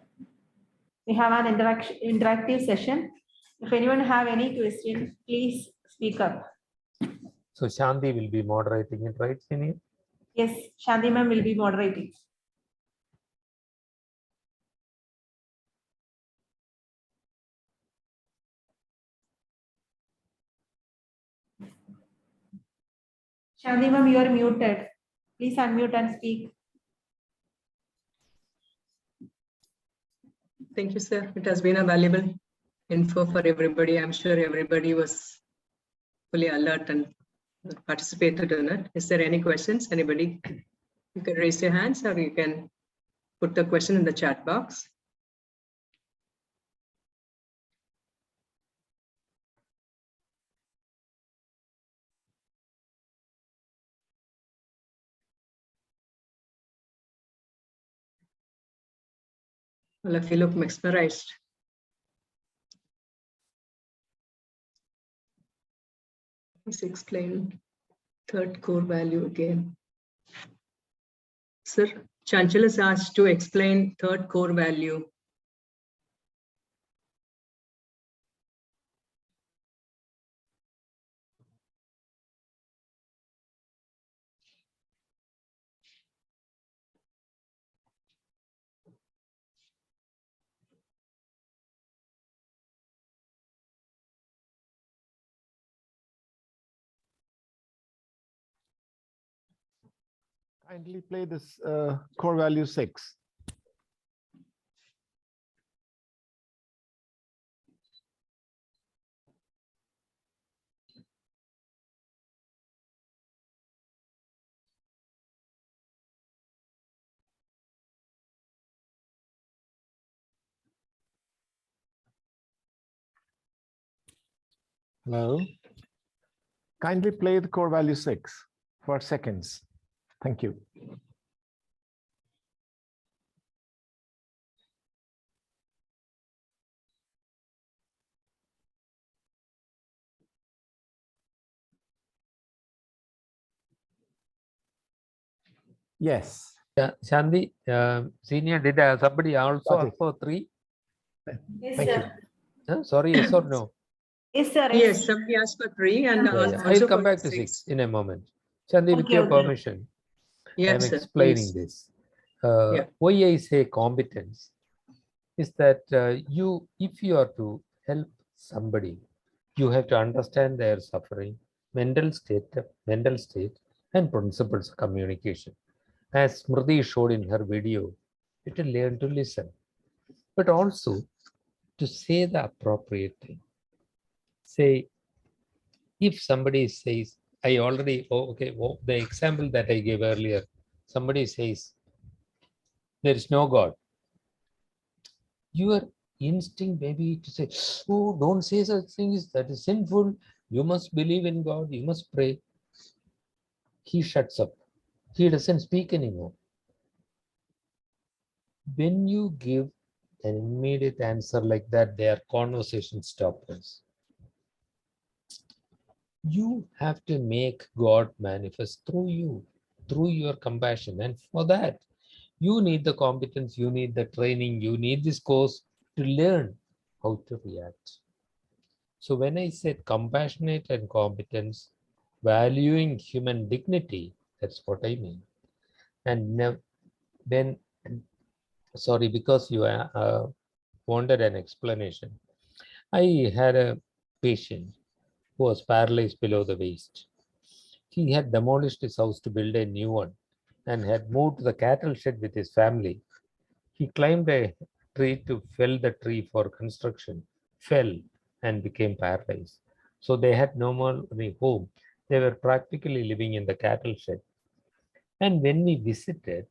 We have an interactive session. If anyone have any question, please speak up. so Shanti will be moderating it, right, Sini? Yes, Shanti ma'am will be moderating. Shanti ma'am, you are muted. Please unmute and speak. Thank you, sir. It has been a valuable info for everybody. I'm sure everybody was fully alert and participated in it. Is there any questions? Anybody? You can raise your hands, or you can put the question in the chat box. Well, if you look mesmerized. Please explain third core value again. Sir, Chanchal is asked to explain third core value. Kindly play this core value 6. Hello. Kindly play the core value 6 for seconds. Thank you. Yes. Yeah, Shanti, senior, did somebody also Got ask it. for 3? Yes, Thank you. sir. Sorry, yes or no? Yes, sir. Yes, somebody asked for 3 and Yeah, yeah. also I'll come for back to 6 in a moment. Shanti, with Okay, your okay. permission, Yes, I'm sir, explaining please. this. Yeah. Why I say competence is that if you are to help somebody, you have to understand their suffering, mental state, and principles of communication. As Smriti showed in her video, you have to learn to listen, but also to say the appropriate thing. Say, if somebody says, the example that I gave earlier, somebody says, there is no God. Your instinct maybe to say, oh, don't say such things, that is sinful. You must believe in God, you must pray. He shuts up. He doesn't speak anymore. When you give an immediate answer like that, their conversation stops. You have to make God manifest through you, through your compassion. And for that, you need the competence, you need the training, you need this course to learn how to react. So when I said compassionate and competence, valuing human dignity, that's what I mean. And when, sorry, because you wanted an explanation. I had a patient who was paralyzed below the waist. He had demolished his house to build a new one and had moved to the cattle shed with his family. He climbed a tree to fell the tree for construction, fell and became paralyzed. So they had no more home. They were practically living in the cattle shed. And when we visited,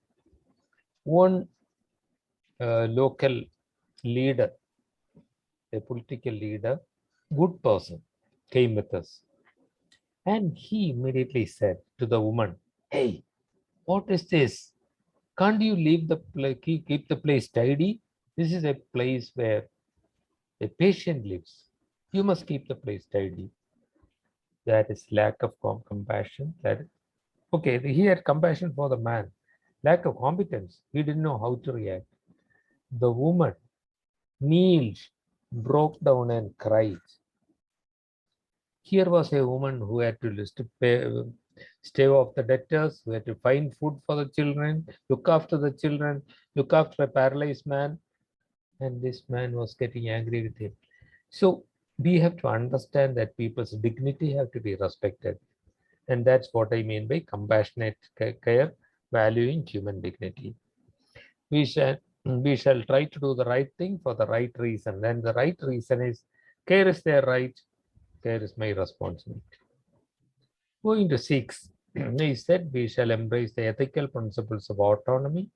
one local leader, a political leader, good person, came with us. And he immediately said to the woman, hey, what is this? Can't you leave the place, keep the place tidy? This is a place where a patient lives. You must keep the place tidy. That is lack of compassion. Okay, he had compassion for the man. Lack of competence. He didn't know how to react. The woman kneeled, broke down and cried. Here was a woman who had to stave off the debtors, who had to find food for the children, look after the children, look after a paralyzed man, and this man was getting angry with him. So we have to understand that people's dignity have to be respected. And that's what I mean by compassionate care, valuing human dignity. We shall try to do the right thing for the right reason. And the right reason is care is their right, care is my responsibility. Going to 6, he said we shall embrace the ethical principles of autonomy,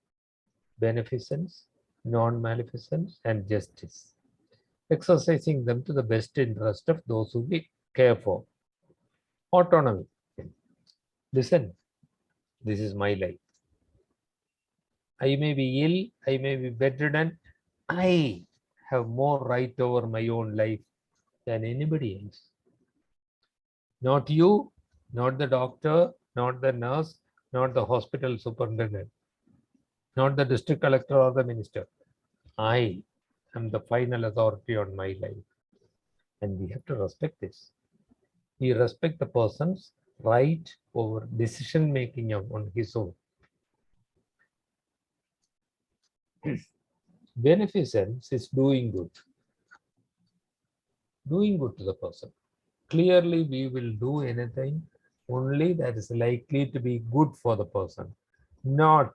beneficence, non-maleficence, and justice, exercising them to the best interest of those who we care for. Autonomy. Listen, this is my life. I may be ill, I may be bedridden. I have more right over my own life than anybody else. Not you, not the doctor, not the nurse, not the hospital superintendent, not the district collector or the minister. I am the final authority on my life. And we have to respect this. We respect the person's right over decision making on his own. Beneficence is doing good to the person. Clearly, we will do anything only that is likely to be good for the person, not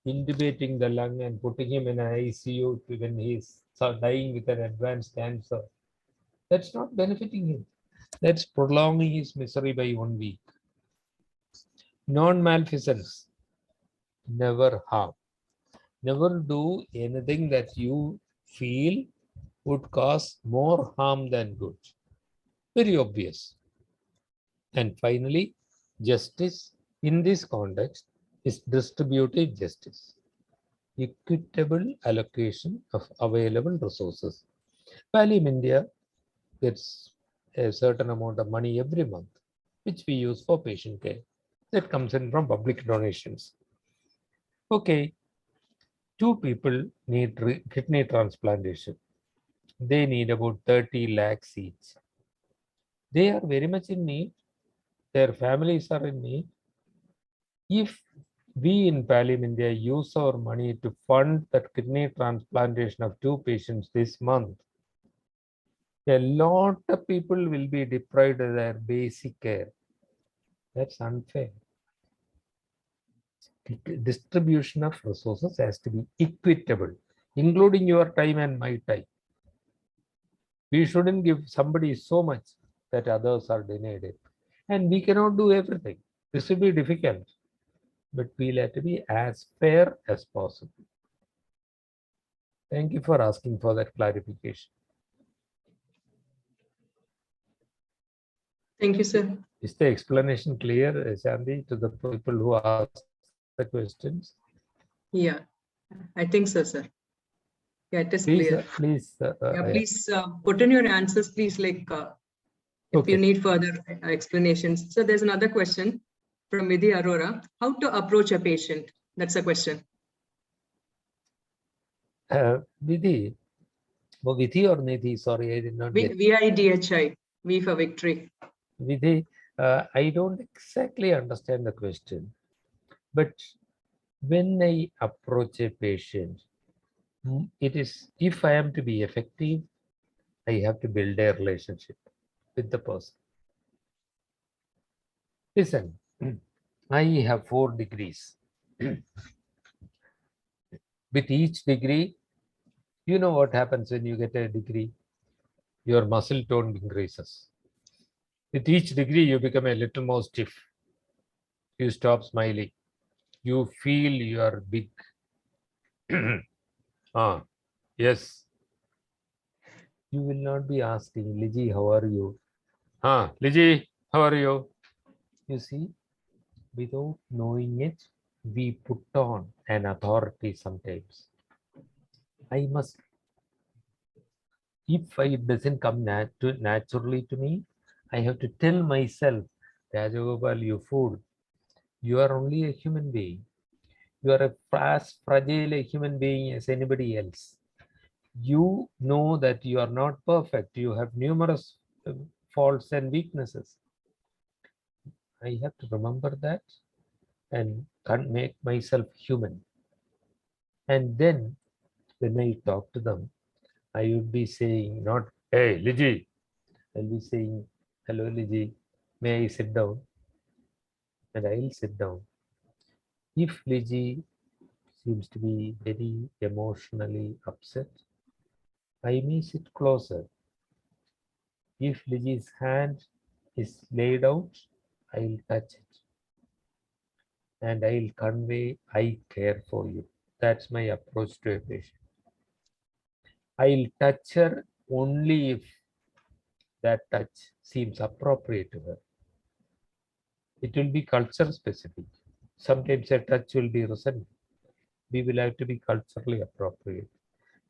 intubating the lung and putting him in an ICU when he's dying with an advanced cancer. That's not benefiting him. That's prolonging his misery by 1 week. Non-malfeasance, never harm. Never do anything that you feel would cause more harm than good. Very obvious. And finally, justice in this context is distributive justice, equitable allocation of available resources. Pallium India gets a certain amount of money every month, which we use for patient care. That comes in from public donations. Okay, two people need kidney transplantation. They need about 30 lakhs each. They are very much in need. Their families are in need. If we in Pallium India use our money to fund that kidney transplantation of two patients this month, a lot of people will be deprived of their basic care. That's unfair. Distribution of resources has to be equitable, including your time and my time. We shouldn't give somebody so much that others are denied it. And we cannot do everything. This will be difficult, but we'll have to be as fair as possible. Thank you for asking for that clarification. Thank you, sir. Is the explanation clear, Shanti, to the people who asked the questions? Yeah, I think so, sir. Yeah, it is Please, clear. please. Yeah, please put in your answers, please, like if Okay. you need further explanations. So there's another question from Vidhi Arora. How to approach a patient? That's a question. Vidhi, Vidhi or Nidhi? Sorry, I did not get. VIDHI, V for victory. Vidhi, I don't exactly understand the question, but when I approach a patient, it is, if I am to be effective, I have to build a relationship with the person. Listen, I have 4 degrees. With each degree, you know what happens when you get a degree? Your muscle tone increases. With each degree, you become a little more stiff. You stop smiling. You feel you are big. Yes. You will not be asking, Liji, how are you? Liji, how are you? You see, without knowing it, we put on an authority sometimes. I must, if it doesn't come naturally to me, I have to tell myself, Rajagopal, you fool. You are only a human being. You are as fragile a human being as anybody else. You know that you are not perfect. You have numerous faults and weaknesses. I have to remember that and make myself human. And then when I talk to them, I would be saying not, hey, Liji. I'll be saying, hello, Liji, may I sit down? And I'll sit down. If Liji seems to be very emotionally upset, I may sit closer. If Liji's hand is laid out, I'll touch it. And I'll convey, I care for you. That's my approach to a patient. I'll touch her only if that touch seems appropriate to her. It will be culture specific. Sometimes a touch will be resentful. We will have to be culturally appropriate.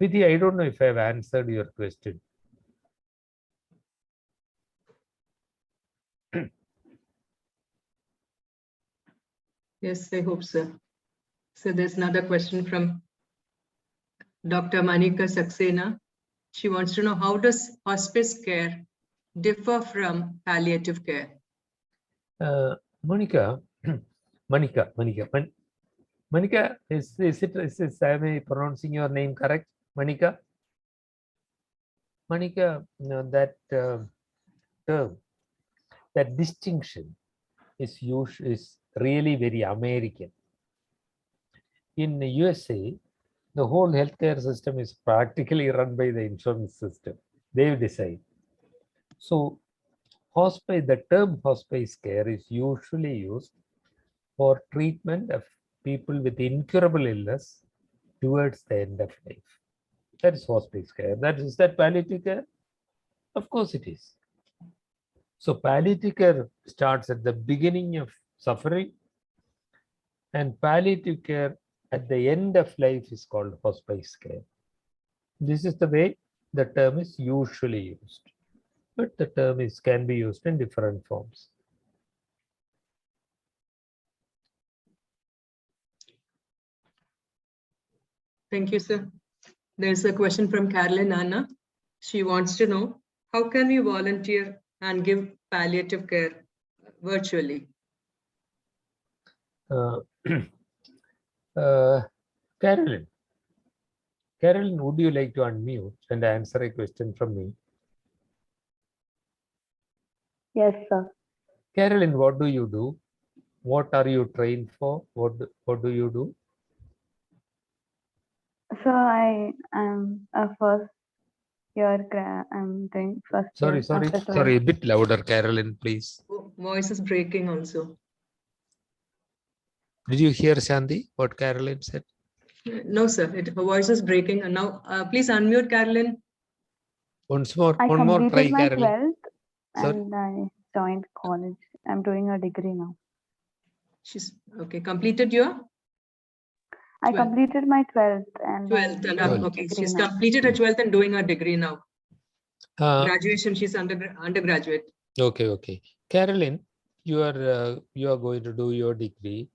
Vidhi, I don't know if I have answered your question. Yes, I hope so. So there's another question from Dr. Manika Saxena. She wants to know, how does hospice care differ from palliative care? Monica, Monica, is am I pronouncing your name correct? Monica, that term, that distinction is really very American. In the USA, the whole healthcare system is practically run by the insurance system. They decide. So hospice, the term hospice care is usually used for treatment of people with incurable illness towards the end of life. That is hospice care. Is that palliative care? Of course it is. So palliative care starts at the beginning of suffering, and palliative care at the end of life is called hospice care. This is the way the term is usually used, but the term can be used in different forms. Thank you, sir. There's a question from Carolyn Anna. She wants to know, how can we volunteer and give palliative care virtually? Carolyn, would you like to unmute and answer a question from me? Yes, sir. Carolyn, what do you do? What are you trained for? What do you do? So I am a first year. I'm doing first year. Sorry, a bit louder, Carolyn, please. Oh, voice is breaking also. Did you hear Shanti, what Carolyn said? No, sir. Her voice is breaking. And now, please unmute, Carolyn. Once more, I one more try, completed my Carolyn. 12th and I joined college. I'm doing a degree now. She's okay. Completed your? I 12th. completed my 12th and 12th. And Twelfth. okay, she's completed her 12th and doing her degree now. Graduation, she's undergraduate. Okay. Carolyn, you are going to do your degree,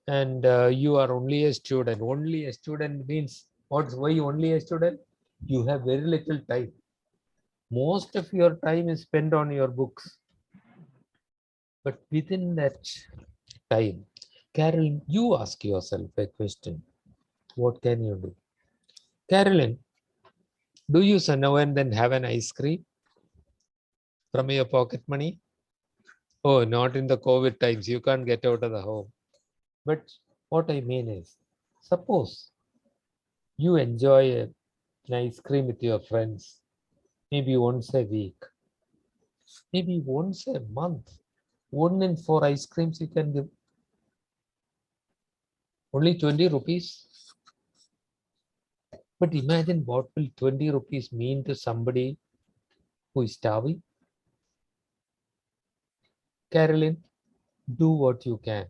and you are only a student. Only a student means why only a student? You have very little time. Most of your time is spent on your books. But within that time, Carolyn, you ask yourself a question. What can you do? Carolyn, do you now and then have an ice cream from your pocket money? Oh, not in the COVID times. You can't get out of the home. But what I mean is, suppose you enjoy an ice cream with your friends, maybe once a week, maybe once a month. 1 in 4 ice creams you can give. Only 20 rupees. But imagine what will 20 rupees mean to somebody who is starving. Carolyn, do what you can.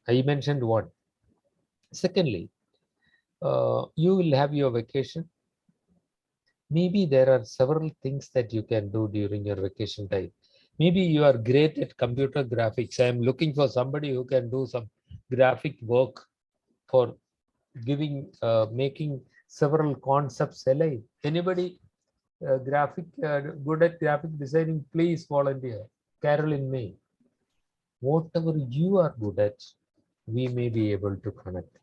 I mentioned one. Secondly, you will have your vacation. Maybe there are several things that you can do during your vacation time. Maybe you are great at computer graphics. I am looking for somebody who can do some graphic work for making several concepts alive. Anybody good at graphic designing, please volunteer. Carolyn May. Whatever you are good at, we may be able to connect.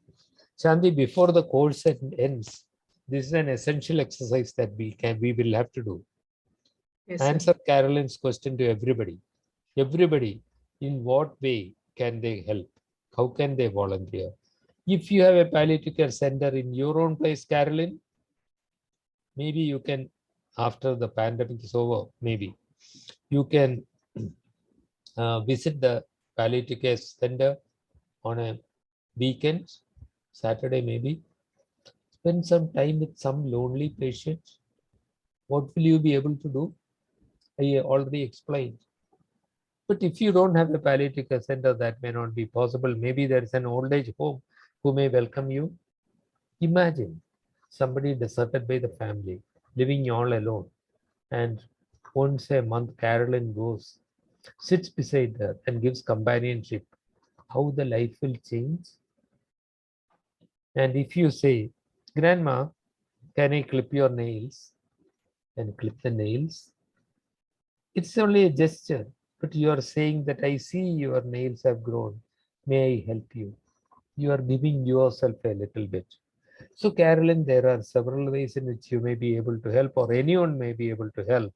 Shanti, before the course ends, this is an essential exercise that we will have to do. Yes, Answer Carolyn's question to everybody. Everybody, in what way can they help? How can they volunteer? If you have a palliative care center in your own place, Carolyn, maybe you can, after the pandemic is over, maybe you can visit the palliative care center on a weekend, Saturday maybe. Spend some time with some lonely patients. What will you be able to do? I already explained. But if you don't have a palliative care center, that may not be possible. Maybe there is an old age home who may welcome you. Imagine somebody deserted by the family, living all alone. And once a month, Carolyn goes, sits beside her and gives companionship. How the life will change? And if you say, Grandma, can I clip your nails? And clip the nails. It's only a gesture, but you are saying that I see your nails have grown. May I help you? You are giving yourself a little bit. So Carolyn, there are several ways in which you may be able to help, or anyone may be able to help.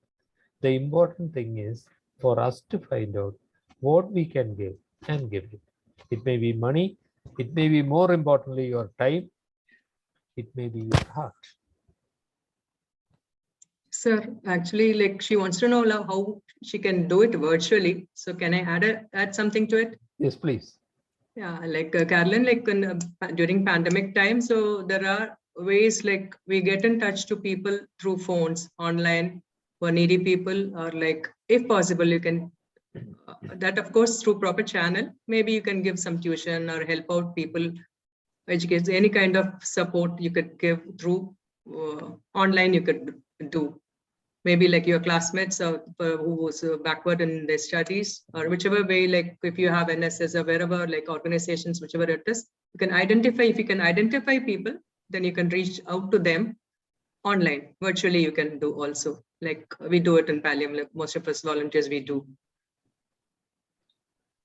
The important thing is for us to find out what we can give and give it. It may be money. It may be, more importantly, your time. It may be your heart. Sir, actually, like she wants to know how she can do it virtually. So can I add something to it? Yes, please. Yeah, like Carolyn, like during pandemic time, so there are ways like we get in touch to people through phones, online, for needy people, or like if possible, you can, that of course through proper channel, maybe you can give some tuition or help out people, educate, any kind of support you could give through online, you could do. Maybe like your classmates who was backward in their studies, or whichever way, like if you have NSS or wherever, like organizations, whichever it is, you can identify, if you can identify people, then you can reach out to them online, virtually you can do also. Like we do it in Pallium, like most of us volunteers, we do.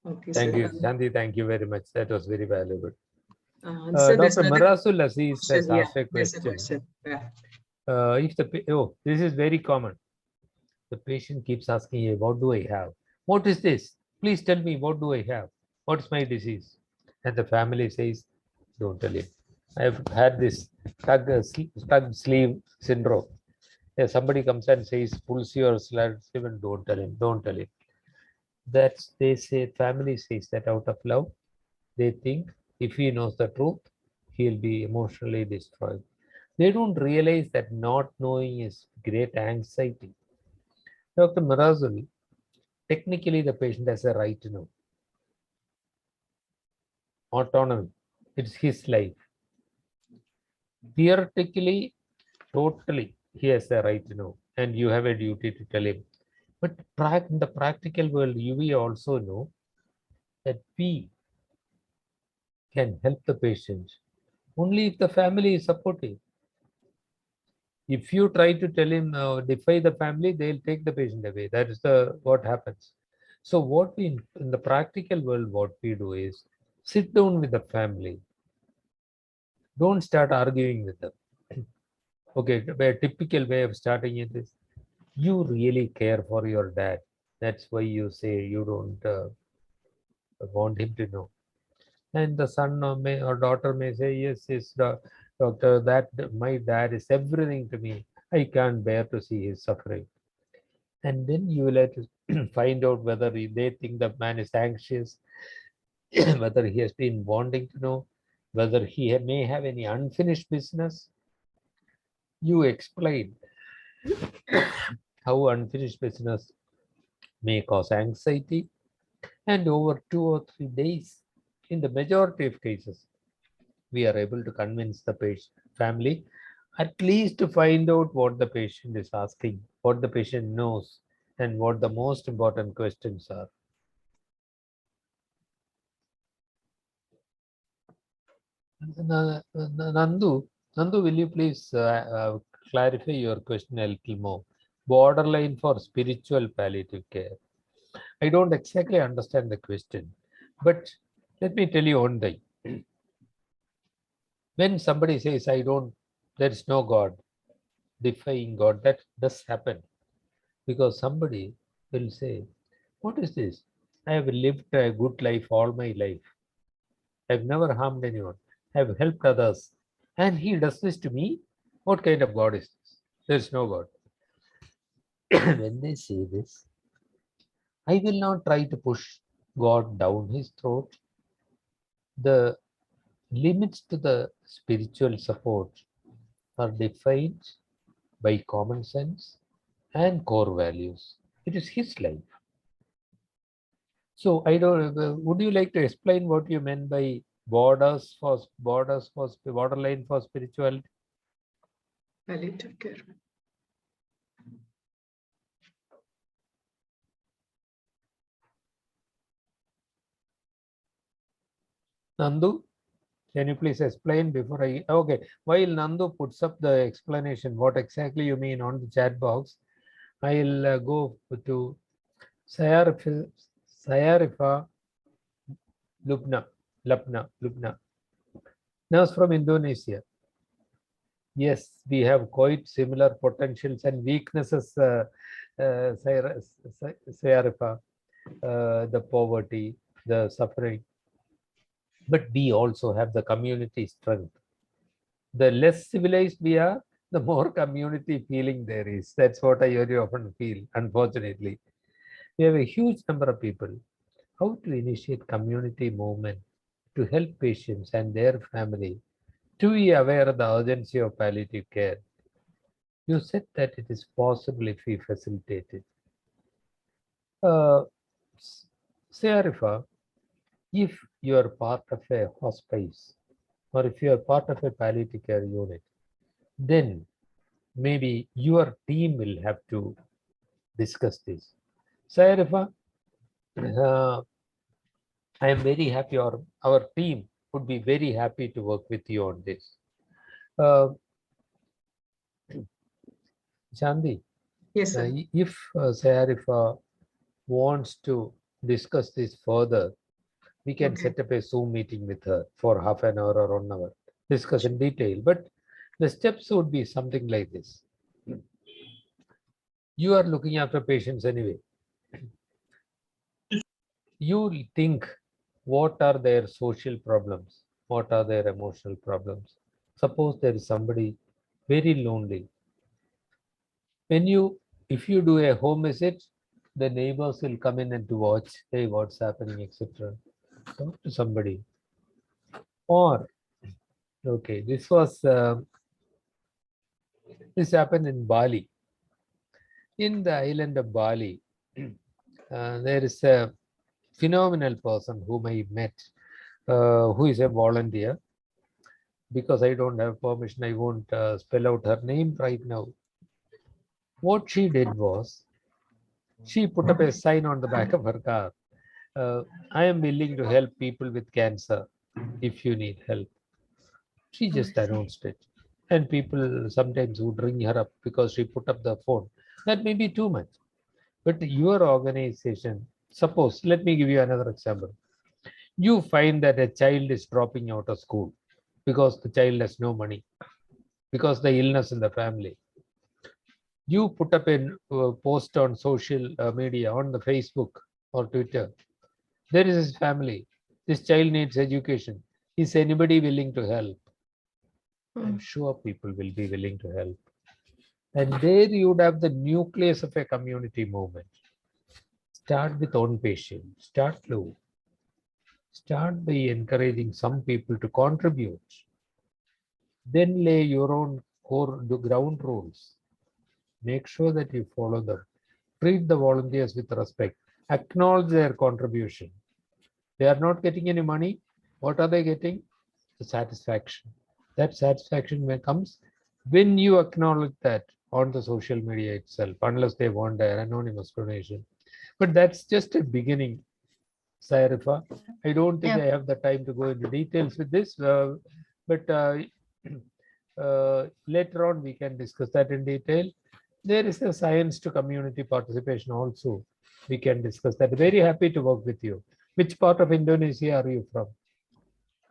Okay, Thank so, you, Shanti. Thank you very much. That was very valuable. so there's Dr. another Marasul Aziz has question. Yeah, asked a there's a question. question. Yeah. If the this is very common. The patient keeps asking you, what do I have? What is this? Please tell me, what do I have? What's my disease? And the family says, don't tell him. I've had this stuck sleeve syndrome. Yeah, somebody comes and says, pulls your sleeve, and don't tell him, don't tell him. That's, they say, family says that out of love. They think if he knows the truth, he'll be emotionally destroyed. They don't realize that not knowing is great anxiety. Dr. Marazul, technically the patient has a right to know. Autonomy, it's his life. Theoretically, totally, he has a right to know, and you have a duty to tell him. But in the practical world, we also know that we can help the patient only if the family is supportive. If you try to tell him, defy the family, they'll take the patient away. That is what happens. So what we, in the practical world, what we do is sit down with the family. Don't start arguing with them. Okay, a typical way of starting it is, you really care for your dad. That's why you say you don't want him to know. And the son or daughter may say, yes, yes, doctor, that my dad is everything to me. I can't bear to see his suffering. And then you will have to find out whether they think the man is anxious, whether he has been wanting to know, whether he may have any unfinished business. You explain how unfinished business may cause anxiety, and over 2 or 3 days, in the majority of cases, we are able to convince the patient family at least to find out what the patient is asking, what the patient knows, and what the most important questions are. Nandu, will you please clarify your question a little more? Borderline for spiritual palliative care. I don't exactly understand the question, but let me tell you one thing. When somebody says, there is no God, defying God, that does happen. Because somebody will say, what is this? I have lived a good life all my life. I've never harmed anyone. I've helped others. And he does this to me? What kind of God is this? There is no God. When they say this, I will not try to push God down his throat. The limits to the spiritual support are defined by common sense and core values. It is his life. So I don't. Would you like to explain what you meant by borderline for spirituality? Palliative care. Nandu, can you please explain before I? Okay, while Nandu puts up the explanation, what exactly you mean on the chat box, I'll go to Sayarifa Lubna. Nurse from Indonesia. Yes, we have quite similar potentials and weaknesses, Sayarifa, the poverty, the suffering. But we also have the community strength. The less civilized we are, the more community feeling there is. That's what I very often feel, unfortunately. We have a huge number of people. How to initiate community movement to help patients and their family to be aware of the urgency of palliative care. You said that it is possible if we facilitate it. Sayarifa, if you are part of a hospice or if you are part of a palliative care unit, then maybe your team will have to discuss this. Sayarifa, I am very happy, or our team would be very happy to work with you on this. Chandi, Yes, sir. if Sayarifa wants to discuss this further, we can Okay. set up a Zoom meeting with her for half an hour or 1 hour, discuss in detail. But the steps would be something like this. You are looking after patients anyway. You think what are their social problems, what are their emotional problems. Suppose there is somebody very lonely. If you do a home visit, the neighbors will come in and to watch, hey, what's happening, etc. Talk to somebody. Or, okay, this happened in Bali. In the island of Bali, there is a phenomenal person whom I met, who is a volunteer. Because I don't have permission, I won't spell out her name right now. What she did was, she put up a sign on the back of her car. I am willing to help people with cancer if you need help. She just announced it. And people sometimes would ring her up because she put up the phone. That may be too much. But your organization, suppose, let me give you another example. You find that a child is dropping out of school because the child has no money, because the illness in the family. You put up a post on social media, on the Facebook or Twitter. There is his family. This child needs education. Is anybody willing to help? I'm sure people will be willing to help. And there you would have the nucleus of a community movement. Start with one patient. Start low. Start by encouraging some people to contribute. Then lay your own core, the ground rules. Make sure that you follow them. Treat the volunteers with respect. Acknowledge their contribution. They are not getting any money. What are they getting? The satisfaction. That satisfaction comes when you acknowledge that on the social media itself, unless they want an anonymous donation. But that's just a beginning, Sayarifa. I don't think I have the time to go into details with this, but later on we can discuss that in detail. There is a science to community participation also. We can discuss that. Very happy to work with you. Which part of Indonesia are you from?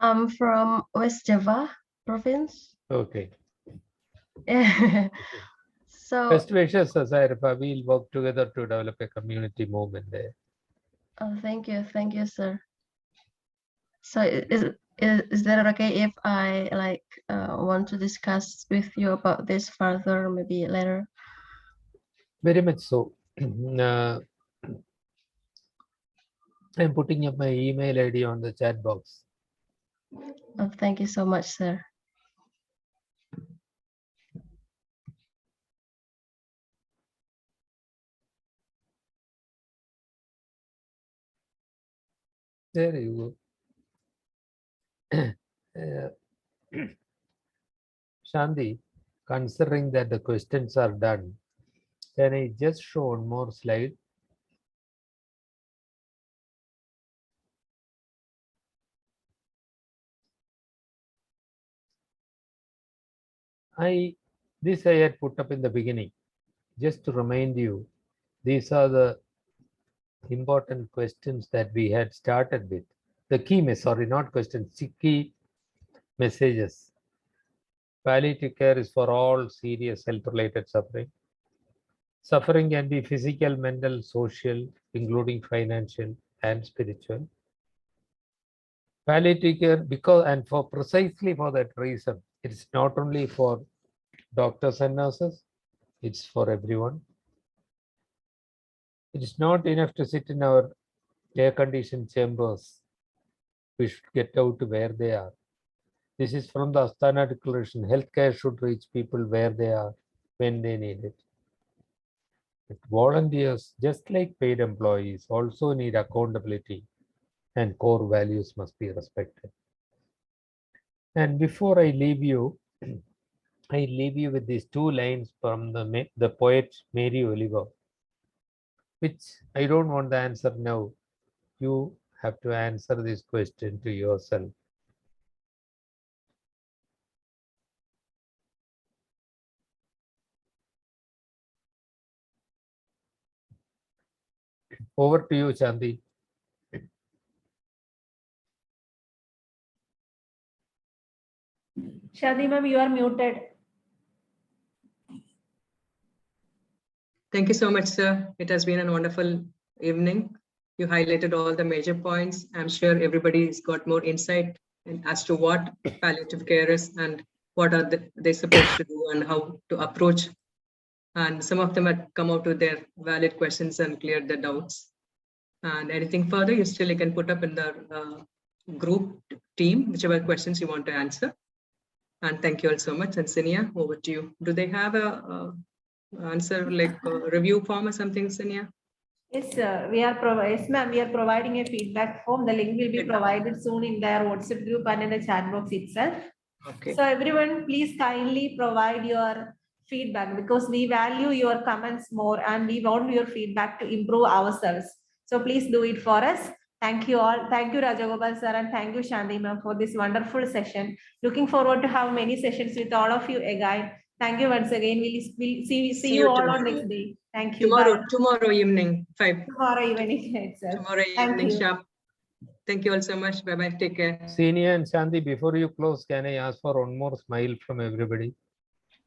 I'm from West Java province. Okay. So, Best wishes, Sayarifa. We'll work together to develop a community movement there. thank you, sir. So, is that okay if I want to discuss with you about this further, maybe later? Very much so. I'm putting up my email ID on the chat box. Thank you so much, sir. There you go. Shanti, considering that the questions are done, can I just show one more slide? This I had put up in the beginning, just to remind you, these are the important questions that we had started with. The key, sorry, not questions, key messages. Palliative care is for all serious health-related suffering. Suffering can be physical, mental, social, including financial and spiritual. Palliative care, precisely for that reason, it's not only for doctors and nurses, it's for everyone. It is not enough to sit in our air-conditioned chambers. We should get out to where they are. This is from the Astana Declaration. Healthcare should reach people where they are, when they need it. But volunteers, just like paid employees, also need accountability, and core values must be respected. And before I leave you, I leave you with these 2 lines from the poet Mary Oliver, which I don't want the answer now. You have to answer this question to yourself. Over to you, Chandy. Shadi ma'am, you are muted. Thank you so much, sir. It has been a wonderful evening. You highlighted all the major points. I'm sure everybody's got more insight as to what palliative care is and what are they supposed to do and how to approach. And some of them have come out with their valid questions and cleared the doubts. And anything further, you can put up in the group team, whichever questions you want to answer. And thank you all so much. And Sinia, over to you. Do they have a answer like a review form or something, Sinia? Yes, we are yes, ma'am. We are providing a feedback form. The link will be provided soon in their WhatsApp group and in the chat box itself. Okay. So everyone, please kindly provide your feedback because we value your comments more and we want your feedback to improve ourselves. So please do it for us. Thank you all. Thank you, Rajagopal sir, and thank you, Shandi ma'am, for this wonderful session. Looking forward to have many sessions with all of you again. Thank you once again. We'll see you all on next day. Thank you. Tomorrow evening, 5. Tomorrow evening itself. Tomorrow evening, sharp. Thank you all so much. Bye-bye. Take care. Senior and Shanti, before you close, can I ask for one more smile from everybody?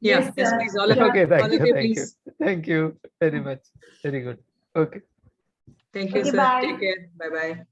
Yes, please. All of you. Okay, thank all you, of you, thank please. you. Thank you very much. Very good. Okay. Thank you, Okay, sir. bye. Take care. Bye-bye.